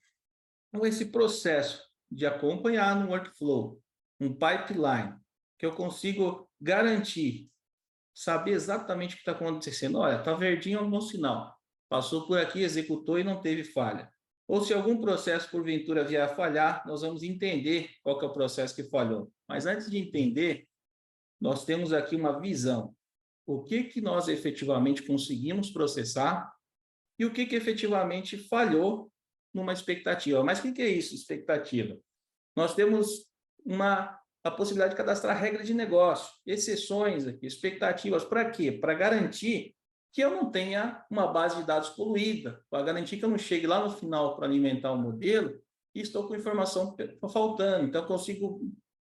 Então, esse processo de acompanhar no workflow, um pipeline, que eu consigo garantir, saber exatamente o que está acontecendo. Olha, está verdinho algum sinal, passou por aqui, executou e não teve falha. Ou se algum processo, porventura, vier a falhar, nós vamos entender qual que é o processo que falhou. Mas antes de entender, nós temos aqui uma visão. O que nós efetivamente conseguimos processar e o que efetivamente falhou numa expectativa. Mas o que é isso, expectativa? Nós temos a possibilidade de cadastrar regra de negócio, exceções aqui, expectativas. Para quê? Para garantir que eu não tenha uma base de dados poluída, para garantir que eu não chegue lá no final para alimentar o modelo e estou com informação faltando. Então, eu consigo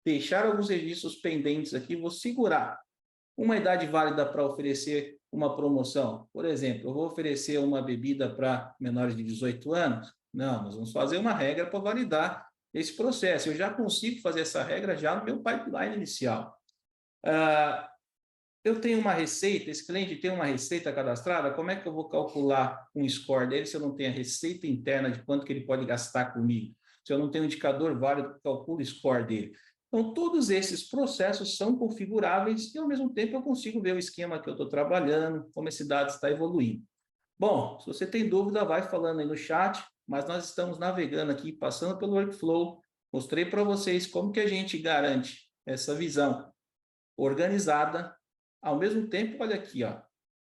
deixar alguns registros pendentes aqui, vou segurar uma idade válida para oferecer uma promoção. Por exemplo, eu vou oferecer uma bebida para menores de 18 anos? Não, nós vamos fazer uma regra para validar esse processo. Eu já consigo fazer essa regra já no meu pipeline inicial. Eu tenho uma receita, esse cliente tem uma receita cadastrada, como é que eu vou calcular um score dele se eu não tenho a receita interna de quanto que ele pode gastar comigo? Se eu não tenho um indicador válido que calcule o score dele? Então, todos esses processos são configuráveis e, ao mesmo tempo, eu consigo ver o esquema que eu estou trabalhando, como esse dado está evoluindo. Bom, se você tem dúvida, vai falando aí no chat, mas nós estamos navegando aqui, passando pelo workflow, mostrei para vocês como que a gente garante essa visão organizada, ao mesmo tempo, olha aqui, ó,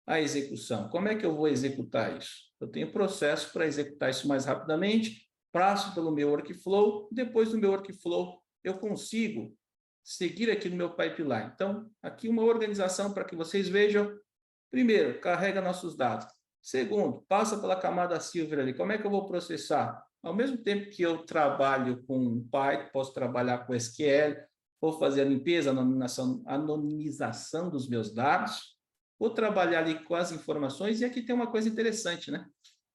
a execução. Como é que eu vou executar isso? Eu tenho processo para executar isso mais rapidamente, passo pelo meu workflow, depois do meu workflow, eu consigo seguir aqui no meu pipeline. Então, aqui uma organização para que vocês vejam. Primeiro, carrega nossos dados. Segundo, passa pela camada Silver ali. Como é que eu vou processar? Ao mesmo tempo que eu trabalho com Python, posso trabalhar com SQL, vou fazer a limpeza, a anonimização dos meus dados, vou trabalhar ali com as informações, e aqui tem uma coisa interessante, né?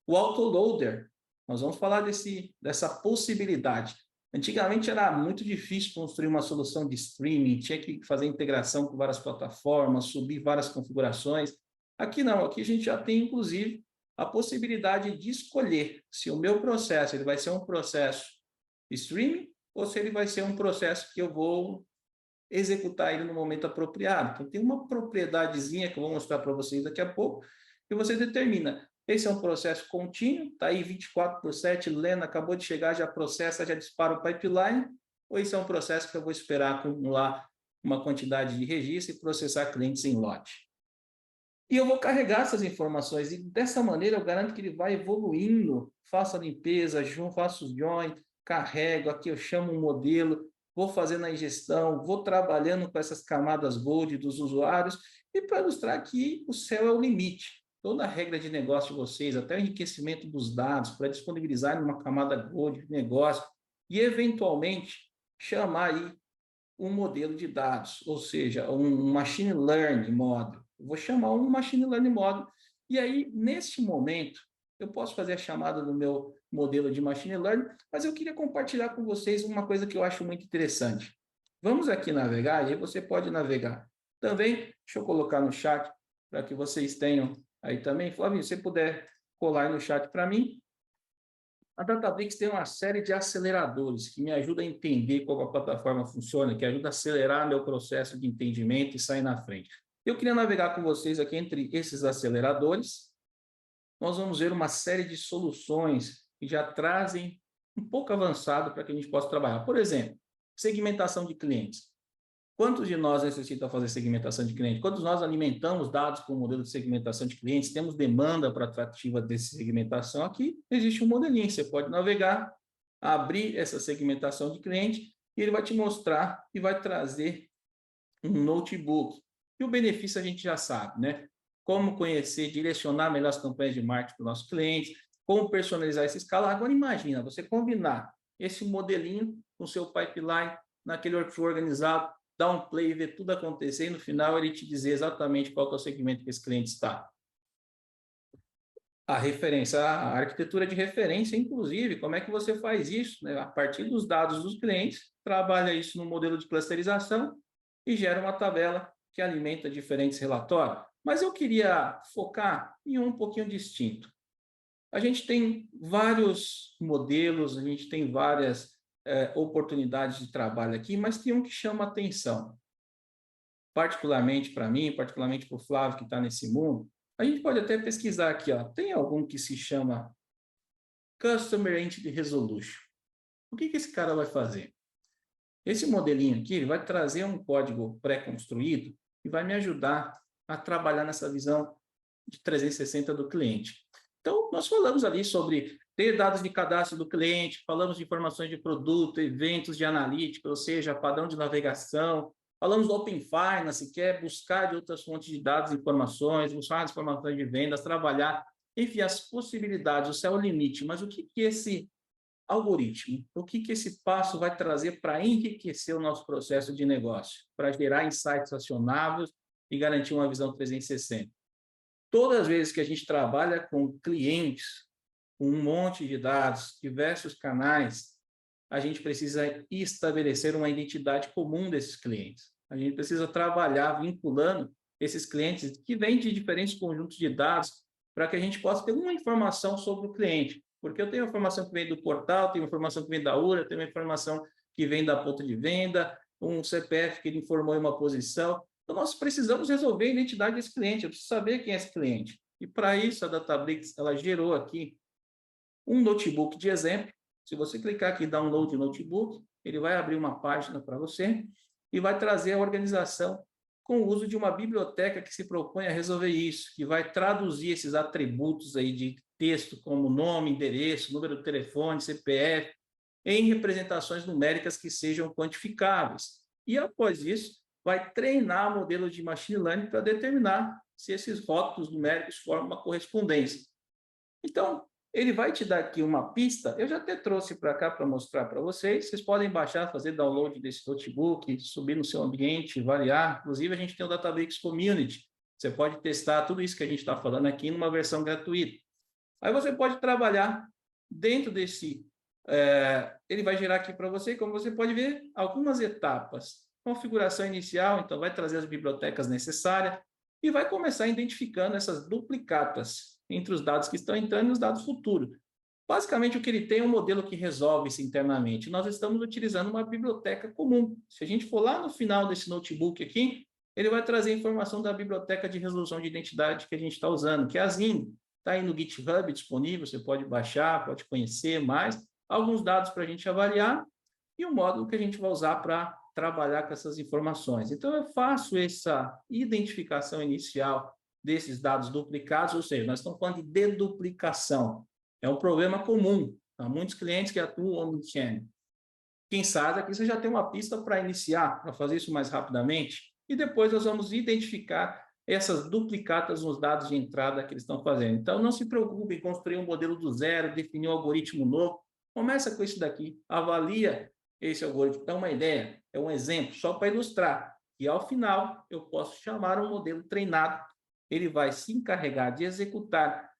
O autoloader, nós vamos falar dessa possibilidade. Antigamente era muito difícil construir uma solução de streaming, tinha que fazer integração com várias plataformas, subir várias configurações. Aqui não, aqui a gente já tem, inclusive, a possibilidade de escolher se o meu processo ele vai ser um processo streaming ou se ele vai ser um processo que eu vou executar ele no momento apropriado. Então, tem uma propriedadezinha que eu vou mostrar para vocês daqui a pouco, e você determina. Esse é um processo contínuo, está aí 24/7, Lena acabou de chegar, já processa, já dispara o pipeline, ou esse é um processo que eu vou esperar acumular uma quantidade de registro e processar clientes em lote. E eu vou carregar essas informações, e dessa maneira eu garanto que ele vai evoluindo, faço a limpeza, faço o join, carrego, aqui eu chamo um modelo, vou fazendo a ingestão, vou trabalhando com essas camadas gold dos usuários, e para ilustrar que o céu é o limite. Toda a regra de negócio de vocês, até o enriquecimento dos dados, para disponibilizar uma camada gold de negócio, e eventualmente chamar aí um modelo de dados, ou seja, um machine learning model. Eu vou chamar um machine learning model, e aí, neste momento, eu posso fazer a chamada do meu modelo de machine learning, mas eu queria compartilhar com vocês uma coisa que eu acho muito interessante. Vamos aqui navegar, e aí você pode navegar. Também, deixa eu colocar no chat, para que vocês tenham aí também. Flávio, se você puder colar aí no chat para mim. A Databricks tem uma série de aceleradores que me ajudam a entender como a plataforma funciona, que ajuda a acelerar meu processo de entendimento e sair na frente. Eu queria navegar com vocês aqui entre esses aceleradores. Nós vamos ver uma série de soluções que já trazem um pouco avançado para que a gente possa trabalhar. Por exemplo, segmentação de clientes. Quantos de nós necessitam fazer segmentação de cliente? Quantos nós alimentamos dados com o modelo de segmentação de clientes? Temos demanda para atrativa dessa segmentação? Aqui existe um modelinho, você pode navegar, abrir essa segmentação de cliente e ele vai te mostrar e vai trazer um notebook. E o benefício a gente já sabe, né? Como conhecer, direcionar melhor as campanhas de marketing para os nossos clientes, como personalizar essa escala. Agora imagina, você combinar esse modelinho com o seu pipeline, naquele workflow organizado, dar um play e ver tudo acontecer, e no final ele te dizer exatamente qual que é o segmento que esse cliente está. A referência, a arquitetura de referência, inclusive, como é que você faz isso? Né? A partir dos dados dos clientes, trabalha isso no modelo de clusterização e gera uma tabela que alimenta diferentes relatórios. Mas eu queria focar em um pouquinho distinto. A gente tem vários modelos, a gente tem várias oportunidades de trabalho aqui, mas tem um que chama atenção. Particularmente para mim, particularmente para o Flávio que está nesse mundo, a gente pode até pesquisar aqui, ó, tem algum que se chama Customer Entity Resolution. O que esse cara vai fazer? Esse modelinho aqui ele vai trazer um código pré-construído e vai me ajudar a trabalhar nessa visão de 360 do cliente. Então, nós falamos ali sobre ter dados de cadastro do cliente, falamos de informações de produto, eventos de analítica, ou seja, padrão de navegação, falamos do Open Finance, que é buscar de outras fontes de dados e informações, buscar informações de vendas, trabalhar, enfim, as possibilidades, o céu é o limite, mas o que esse algoritmo, o que esse passo vai trazer para enriquecer o nosso processo de negócio, para gerar insights acionáveis e garantir uma visão 360. Todas as vezes que a gente trabalha com clientes, com um monte de dados, diversos canais, a gente precisa estabelecer uma identidade comum desses clientes. A gente precisa trabalhar vinculando esses clientes que vêm de diferentes conjuntos de dados para que a gente possa ter uma informação sobre o cliente. Porque eu tenho informação que vem do portal, tenho informação que vem da URA, tenho uma informação que vem da ponta de venda, um CPF que ele informou em uma posição. Então, nós precisamos resolver a identidade desse cliente, eu preciso saber quem é esse cliente. E, para isso, a Databricks ela gerou aqui um notebook de exemplo. Se você clicar aqui em Download Notebook, ele vai abrir uma página para você e vai trazer a organização com o uso de uma biblioteca que se propõe a resolver isso, que vai traduzir esses atributos aí de texto, como nome, endereço, número de telefone, CPF, em representações numéricas que sejam quantificáveis. E, após isso, vai treinar modelos de machine learning para determinar se esses rótulos numéricos formam uma correspondência. Então, ele vai te dar aqui uma pista, eu já até trouxe para cá para mostrar para vocês, vocês podem baixar, fazer download desse notebook, subir no seu ambiente, variar, inclusive a gente tem o Databricks Community, você pode testar tudo isso que a gente está falando aqui numa versão gratuita. Aí você pode trabalhar dentro desse, ele vai gerar aqui para você, como você pode ver, algumas etapas. Configuração inicial, então vai trazer as bibliotecas necessárias e vai começar identificando essas duplicatas entre os dados que estão entrando e os dados futuros. Basicamente, o que ele tem é um modelo que resolve isso internamente. Nós estamos utilizando uma biblioteca comum. Se a gente for lá no final desse notebook aqui, ele vai trazer informação da biblioteca de resolução de identidade que a gente está usando, que é a ZIN. Está aí no GitHub disponível, você pode baixar, pode conhecer mais, alguns dados para a gente avaliar e o módulo que a gente vai usar para trabalhar com essas informações. Então, eu faço essa identificação inicial desses dados duplicados, ou seja, nós estamos falando de deduplicação. É um problema comum. Há muitos clientes que atuam omnichannel. Quem sabe aqui você já tem uma pista para iniciar, para fazer isso mais rapidamente, e depois nós vamos identificar essas duplicatas nos dados de entrada que eles estão fazendo. Então, não se preocupe em construir um modelo do zero, definir um algoritmo novo. Começa com isso daqui, avalia esse algoritmo. É uma ideia, é um exemplo, só para ilustrar. E, ao final, eu posso chamar um modelo treinado. Ele vai se encarregar de executar,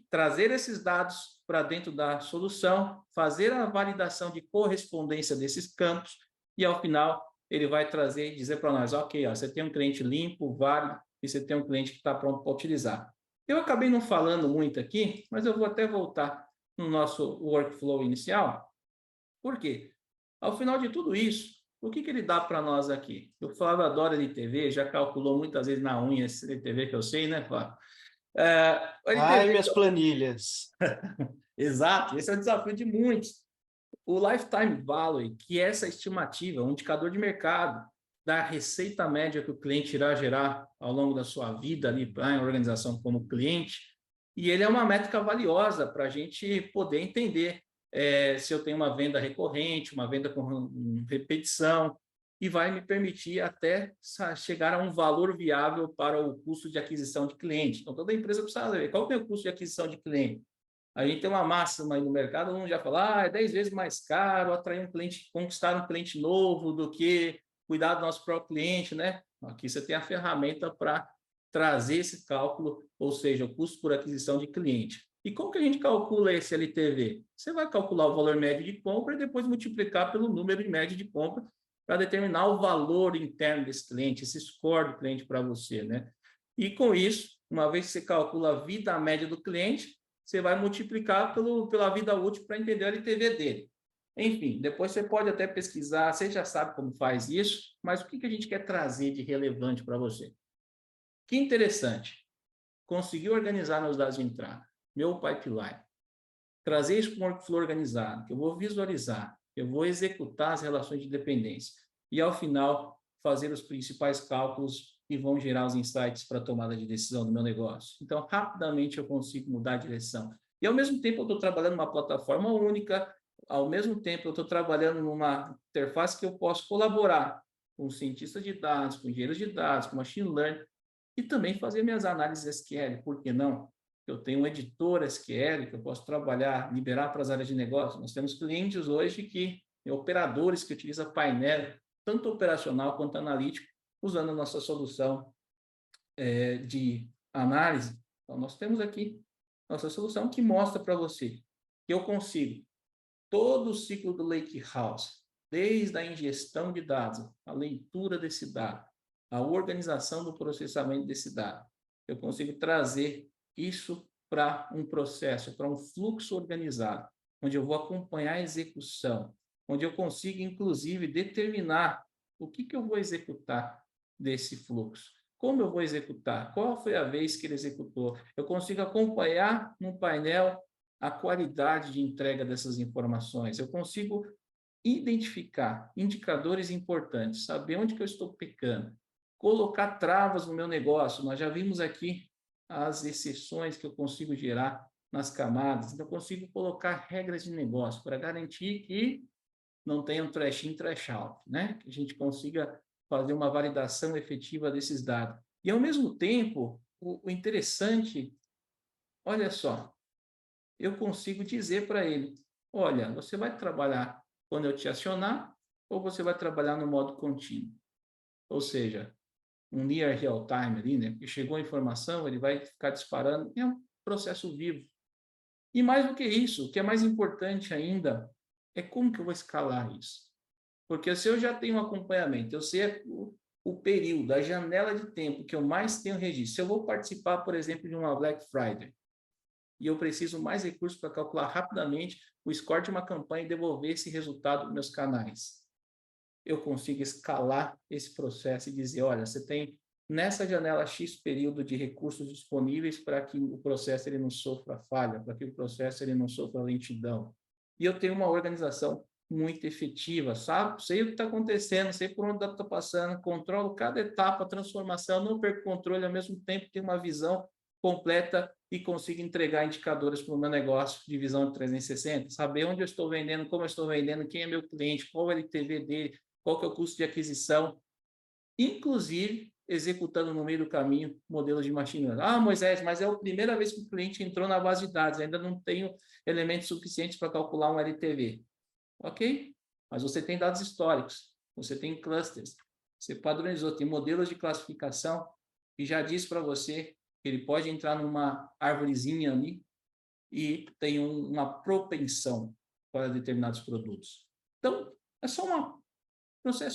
trazer esses dados para dentro da solução, fazer a validação de correspondência desses campos e, ao final, ele vai trazer e dizer para nós, ok, ó, você tem um cliente limpo, válido, e você tem um cliente que está pronto para utilizar. Eu acabei não falando muito aqui, mas eu vou até voltar no nosso workflow inicial. Por quê? Ao final de tudo isso, o que ele dá para nós aqui? O Flávio adora LTV, já calculou muitas vezes na unha esse LTV que eu sei, né, Flávio? Ai, minhas planilhas. Exato, esse é o desafio de muitos. O Lifetime Value, que é essa estimativa, um indicador de mercado da receita média que o cliente irá gerar ao longo da sua vida ali para a organização como cliente, e ele é uma métrica valiosa para a gente poder entender se eu tenho uma venda recorrente, uma venda com repetição, e vai me permitir até chegar a um valor viável para o custo de aquisição de cliente. Então, toda empresa precisa saber qual é o custo de aquisição de cliente. A gente tem uma máxima aí no mercado, todo mundo já fala, é 10 vezes mais caro atrair um cliente, conquistar um cliente novo do que cuidar do nosso próprio cliente, né? Aqui você tem a ferramenta para trazer esse cálculo, ou seja, o custo por aquisição de cliente. E como que a gente calcula esse LTV? Você vai calcular o valor médio de compra e depois multiplicar pelo número de médio de compra para determinar o valor interno desse cliente, esse score do cliente para você, né? E com isso, uma vez que você calcula a vida média do cliente, você vai multiplicar pela vida útil para entender o LTV dele. Enfim, depois você pode até pesquisar, você já sabe como faz isso, mas o que a gente quer trazer de relevante para você? Que interessante, conseguir organizar meus dados de entrada, meu pipeline, trazer isso para um workflow organizado, que eu vou visualizar, eu vou executar as relações de dependência e, ao final, fazer os principais cálculos que vão gerar os insights para a tomada de decisão do meu negócio. Então, rapidamente eu consigo mudar a direção. E, ao mesmo tempo, eu estou trabalhando numa plataforma única, ao mesmo tempo, eu estou trabalhando numa interface que eu posso colaborar com cientistas de dados, com engenheiros de dados, com machine learning, e também fazer minhas análises SQL, por que não? Eu tenho um editor SQL que eu posso trabalhar, liberar para as áreas de negócio. Nós temos clientes hoje que, operadores que utilizam painel, tanto operacional quanto analítico, usando a nossa solução de análise. Então, nós temos aqui nossa solução que mostra para você que eu consigo todo o ciclo do Lakehouse, desde a ingestão de dados, a leitura desse dado, a organização do processamento desse dado. Eu consigo trazer isso para um processo, para um fluxo organizado, onde eu vou acompanhar a execução, onde eu consigo, inclusive, determinar o que eu vou executar desse fluxo, como eu vou executar, qual foi a vez que ele executou. Eu consigo acompanhar no painel a qualidade de entrega dessas informações. Eu consigo identificar indicadores importantes, saber onde que eu estou pecando, colocar travas no meu negócio. Nós já vimos aqui as exceções que eu consigo gerar nas camadas. Então, eu consigo colocar regras de negócio para garantir que não tenha um trash in, trash out, né? Que a gente consiga fazer uma validação efetiva desses dados. E, ao mesmo tempo, o interessante, olha só, eu consigo dizer para ele, olha, você vai trabalhar quando eu te acionar ou você vai trabalhar no modo contínuo? Ou seja, um near real time ali, né? Porque chegou a informação, ele vai ficar disparando, é um processo vivo. E mais do que isso, o que é mais importante ainda é como que eu vou escalar isso. Porque se eu já tenho um acompanhamento, eu sei o período, a janela de tempo que eu mais tenho registro. Se eu vou participar, por exemplo, de uma Black Friday, e eu preciso mais recursos para calcular rapidamente o score de uma campanha e devolver esse resultado para meus canais. eu consigo escalar esse processo e dizer, olha, você tem nessa janela X período de recursos disponíveis para que o processo ele não sofra falha, para que o processo ele não sofra lentidão. E eu tenho uma organização muito efetiva, sabe? Sei o que está acontecendo, sei por onde está passando, controlo cada etapa, transformação, não perco controle, ao mesmo tempo tenho uma visão completa e consigo entregar indicadores para o meu negócio de visão de 360, saber onde eu estou vendendo, como eu estou vendendo, quem é meu cliente, qual é o LTV dele, qual que é o custo de aquisição, inclusive executando no meio do caminho modelos de machine learning. Ah, Moisés, mas é a primeira vez que o cliente entrou na base de dados, ainda não tenho elementos suficientes para calcular um LTV. Ok? Mas você tem dados históricos, você tem clusters, você padronizou, tem modelos de classificação que já diz para você que ele pode entrar numa árvorezinha ali e tem uma propensão para determinados produtos. Então, é só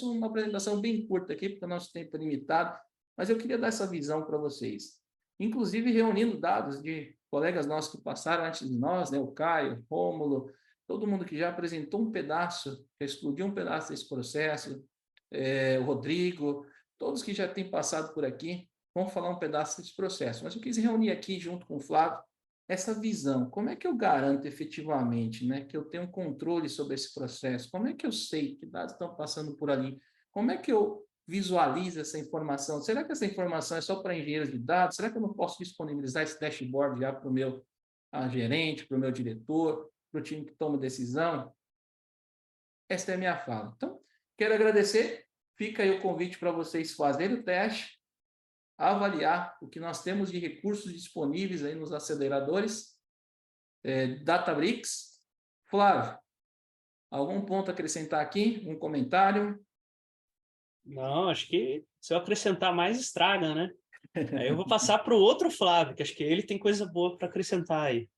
uma apresentação bem curta aqui, porque o nosso tempo é limitado, mas eu queria dar essa visão para vocês. Inclusive, reunindo dados de colegas nossos que passaram antes de nós, né? O Caio, o Rômulo, todo mundo que já apresentou um pedaço, já explodiu um pedaço desse processo, o Rodrigo, todos que já têm passado por aqui, vão falar um pedaço desse processo. Mas eu quis reunir aqui, junto com o Flávio, essa visão. Como é que eu garanto efetivamente, né, que eu tenho um controle sobre esse processo? Como é que eu sei que dados estão passando por ali? Como é que eu visualizo essa informação? Será que essa informação é só para engenheiros de dados? Será que eu não posso disponibilizar esse dashboard já para o meu gerente, para o meu diretor, para o time que toma decisão? Esta é a minha fala. Então, quero agradecer. Fica aí o convite para vocês fazerem o teste, avaliar o que nós temos de recursos disponíveis aí nos aceleradores, Databricks. Flávio, algum ponto a acrescentar aqui? Um comentário? Não, acho que se eu acrescentar mais, estraga, né? Aí eu vou passar para o outro Flávio, que acho que ele tem coisa boa para acrescentar aí.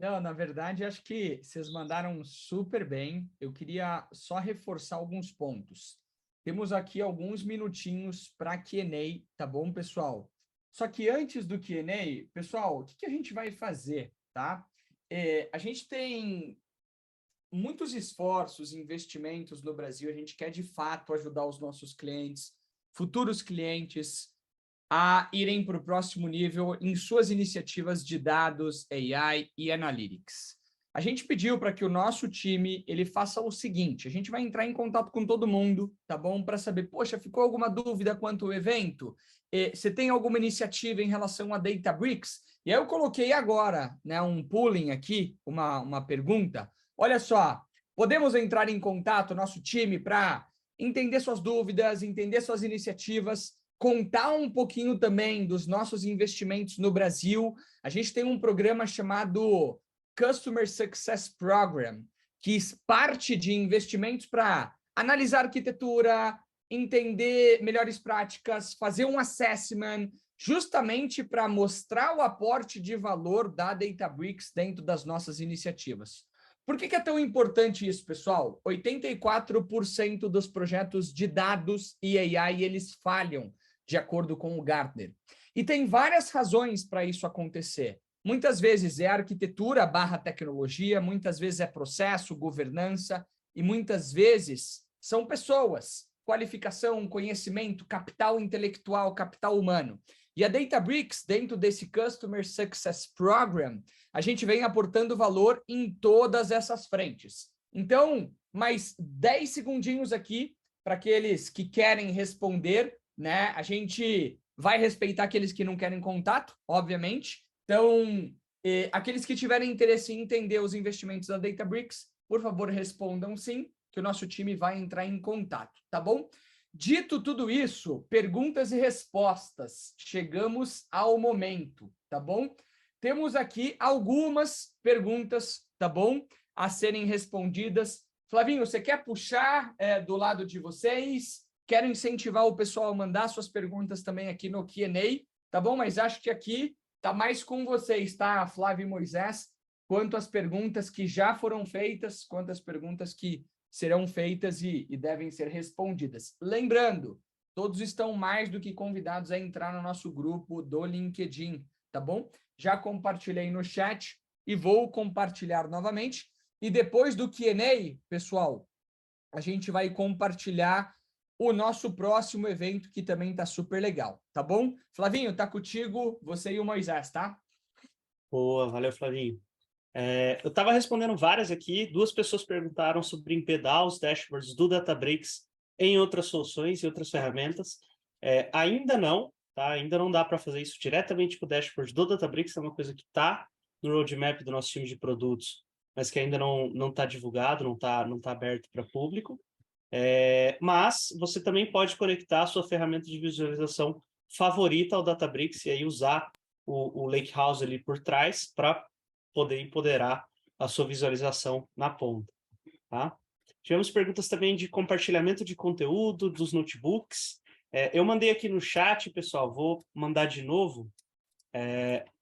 Não, na verdade, acho que vocês mandaram super bem. Eu queria só reforçar alguns pontos. Temos aqui alguns minutinhos para Q&A, tá bom, pessoal? Só que antes do Q&A, pessoal, o que a gente vai fazer, tá? A gente tem muitos esforços e investimentos no Brasil. A gente quer, de fato, ajudar os nossos clientes, futuros clientes, a irem para o próximo nível em suas iniciativas de dados, AI e Analytics. A gente pediu para que o nosso time ele faça o seguinte, a gente vai entrar em contato com todo mundo, tá bom? Para saber, poxa, ficou alguma dúvida quanto ao evento? Você tem alguma iniciativa em relação a Databricks? E aí eu coloquei agora, né, um pooling aqui, uma pergunta. Olha só, podemos entrar em contato, nosso time, para entender suas dúvidas, entender suas iniciativas, contar um pouquinho também dos nossos investimentos no Brasil. A gente tem um programa chamado Customer Success Program, que parte de investimentos para analisar arquitetura, entender melhores práticas, fazer um assessment, justamente para mostrar o aporte de valor da Databricks dentro das nossas iniciativas. Por que é tão importante isso, pessoal? 84% dos projetos de dados e AI, eles falham, de acordo com o Gartner. E tem várias razões para isso acontecer. Muitas vezes é arquitetura / tecnologia, muitas vezes é processo, governança, e muitas vezes são pessoas, qualificação, conhecimento, capital intelectual, capital humano. E a Databricks, dentro desse Customer Success Program, a gente vem aportando valor em todas essas frentes. Então, mais 10 segundinhos aqui para aqueles que querem responder, né? A gente vai respeitar aqueles que não querem contato, obviamente. Então, aqueles que tiverem interesse em entender os investimentos da Databricks, por favor, respondam sim, que o nosso time vai entrar em contato, tá bom? Dito tudo isso, perguntas e respostas. Chegamos ao momento, tá bom? Temos aqui algumas perguntas, tá bom? A serem respondidas. Flavinho, você quer puxar do lado de vocês? Quero incentivar o pessoal a mandar suas perguntas também aqui no Q&A, tá bom? Mas acho que aqui tá mais com vocês, tá, Flávio e Moisés? Quanto às perguntas que já foram feitas, quanto às perguntas que serão feitas e devem ser respondidas. Lembrando, todos estão mais do que convidados a entrar no nosso grupo do LinkedIn, tá bom? Já compartilhei no chat e vou compartilhar novamente. E depois do Q&A, pessoal, a gente vai compartilhar o nosso próximo evento, que também está super legal, tá bom? Flavinho, tá contigo, você e o Moisés, tá? Boa, valeu, Flavinho. Eu estava respondendo várias aqui, 2 pessoas perguntaram sobre empedar os dashboards do Databricks em outras soluções e outras ferramentas. Ainda não, tá? Ainda não dá para fazer isso diretamente com o dashboard do Databricks, é uma coisa que está no roadmap do nosso time de produtos, mas que ainda não está divulgado, não tá aberto para público. Mas você também pode conectar a sua ferramenta de visualização favorita ao Databricks e aí usar o Lakehouse ali por trás para poder empoderar a sua visualização na ponta, tá? Tivemos perguntas também de compartilhamento de conteúdo dos notebooks. Eu mandei aqui no chat, pessoal, vou mandar de novo.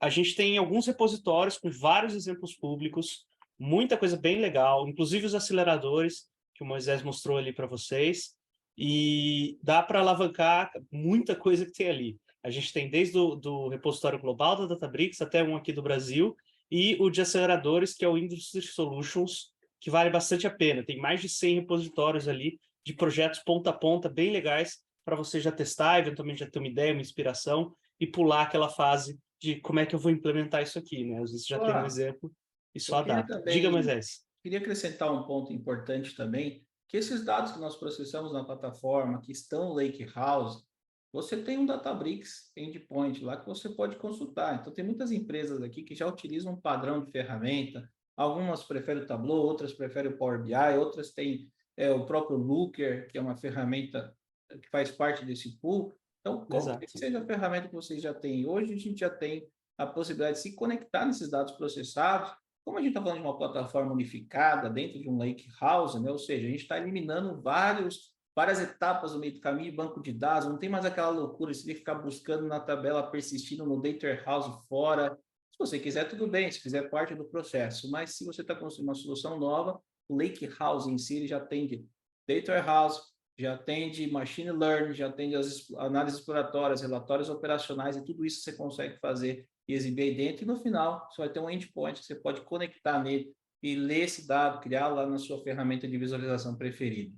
A gente tem alguns repositórios com vários exemplos públicos, muita coisa bem legal, inclusive os aceleradores que o Moisés mostrou ali para vocês, e dá para alavancar muita coisa que tem ali. A gente tem desde do repositório global da Databricks até um aqui do Brasil, e o de aceleradores, que é o Industry Solutions, que vale bastante a pena. Tem mais de 100 repositórios ali de projetos ponta a ponta, bem legais, para você já testar, eventualmente já ter uma ideia, uma inspiração, e pular aquela fase de como é que eu vou implementar isso aqui, né? Às vezes já tem um exemplo e só adapta. Diga, Moisés. Queria acrescentar um ponto importante também, que esses dados que nós processamos na plataforma, que estão no Lakehouse, você tem um Databricks Endpoint lá que você pode consultar. Então, tem muitas empresas aqui que já utilizam um padrão de ferramenta, algumas preferem o Tableau, outras preferem o Power BI, outras têm o próprio Looker, que é uma ferramenta que faz parte desse pool. Então, qualquer que seja a ferramenta que vocês já têm hoje, a gente já tem a possibilidade de se conectar nesses dados processados. Como a gente está falando de uma plataforma unificada dentro de um Lakehouse, né? Ou seja, a gente está eliminando várias etapas no meio do caminho, banco de dados, não tem mais aquela loucura de ficar buscando na tabela, persistindo no Data Warehouse fora. Se você quiser, tudo bem, se fizer parte do processo, mas se você está construindo uma solução nova, o Lakehouse em si ele já atende Data Warehouse, já atende Machine Learning, já atende as análises exploratórias, relatórios operacionais, e tudo isso você consegue fazer e exibir aí dentro, e no final você vai ter um endpoint que você pode conectar nele e ler esse dado, criar lá na sua ferramenta de visualização preferida.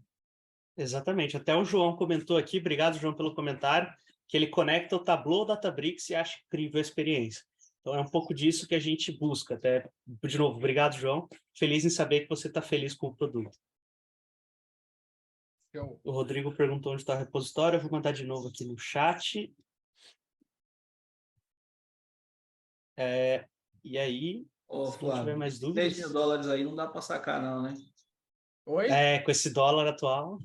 Exatamente. Até o João comentou aqui, obrigado, João, pelo comentário, que ele conecta o Tableau ao Databricks e acha incrível a experiência. Então, é um pouco disso que a gente busca. Até, de novo, obrigado, João. Feliz em saber que você está feliz com o produto. O Rodrigo perguntou onde está o repositório, eu vou mandar de novo aqui no chat. E aí, se não tiver mais dúvidas... $10 mil aí não dá para sacar não, né? Oi? Com esse dólar atual...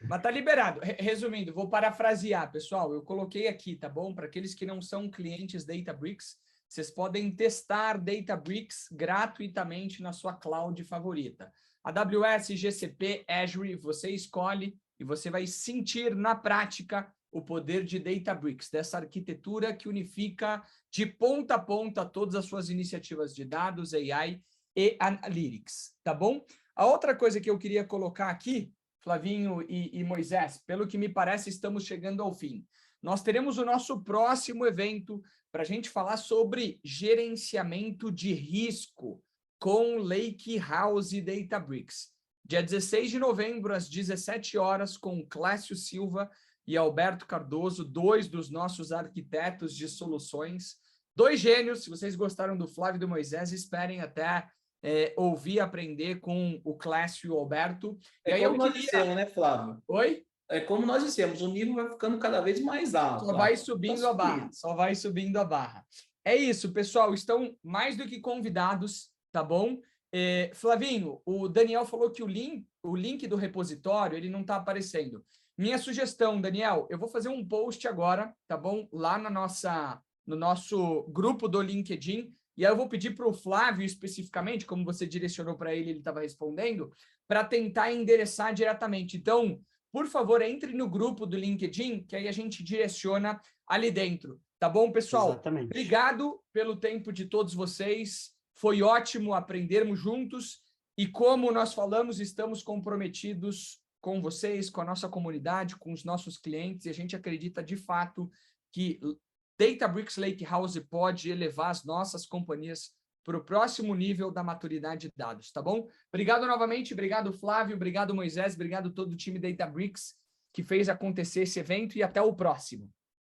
Mas tá liberado. Resumindo, vou parafrasear, pessoal. Eu coloquei aqui, tá bom? Para aqueles que não são clientes Databricks, vocês podem testar Databricks gratuitamente na sua cloud favorita. AWS, GCP, Azure, você escolhe e você vai sentir na prática o poder de Databricks, dessa arquitetura que unifica de ponta a ponta todas as suas iniciativas de dados, AI e Analytics, tá bom? A outra coisa que eu queria colocar aqui, Flavinho e Moisés, pelo que me parece, estamos chegando ao fim. Nós teremos o nosso próximo evento para a gente falar sobre gerenciamento de risco com Lakehouse Databricks. Dia 16 de novembro, às 17 horas, com Clécio Silva e Alberto Cardoso, 2 dos nossos arquitetos de soluções. 2 gênios. Se vocês gostaram do Flávio e do Moisés, esperem até ouvir, aprender com o Clécio e o Alberto. E aí como nós dissemos, né, Flávio? Oi? É como nós dissemos, o nível vai ficando cada vez mais alto. Só vai subindo a barra, só vai subindo a barra. É isso, pessoal, estão mais do que convidados, tá bom? Flavinho, o Daniel falou que o link do repositório, ele não está aparecendo. Minha sugestão, Daniel, eu vou fazer um post agora, tá bom? Lá no nosso grupo do LinkedIn, e aí eu vou pedir para o Flávio especificamente, como você direcionou para ele, ele estava respondendo, para tentar endereçar diretamente. Então, por favor, entre no grupo do LinkedIn, que aí a gente direciona ali dentro. Tá bom, pessoal? Exatamente. Obrigado pelo tempo de todos vocês. Foi ótimo aprendermos juntos. E como nós falamos, estamos comprometidos com vocês, com a nossa comunidade, com os nossos clientes. E a gente acredita, de fato, que Databricks Lakehouse pode elevar as nossas companhias para o próximo nível da maturidade de dados, tá bom? Obrigado novamente, obrigado Flávio, obrigado Moisés, obrigado todo o time da Databricks que fez acontecer esse evento e até o próximo.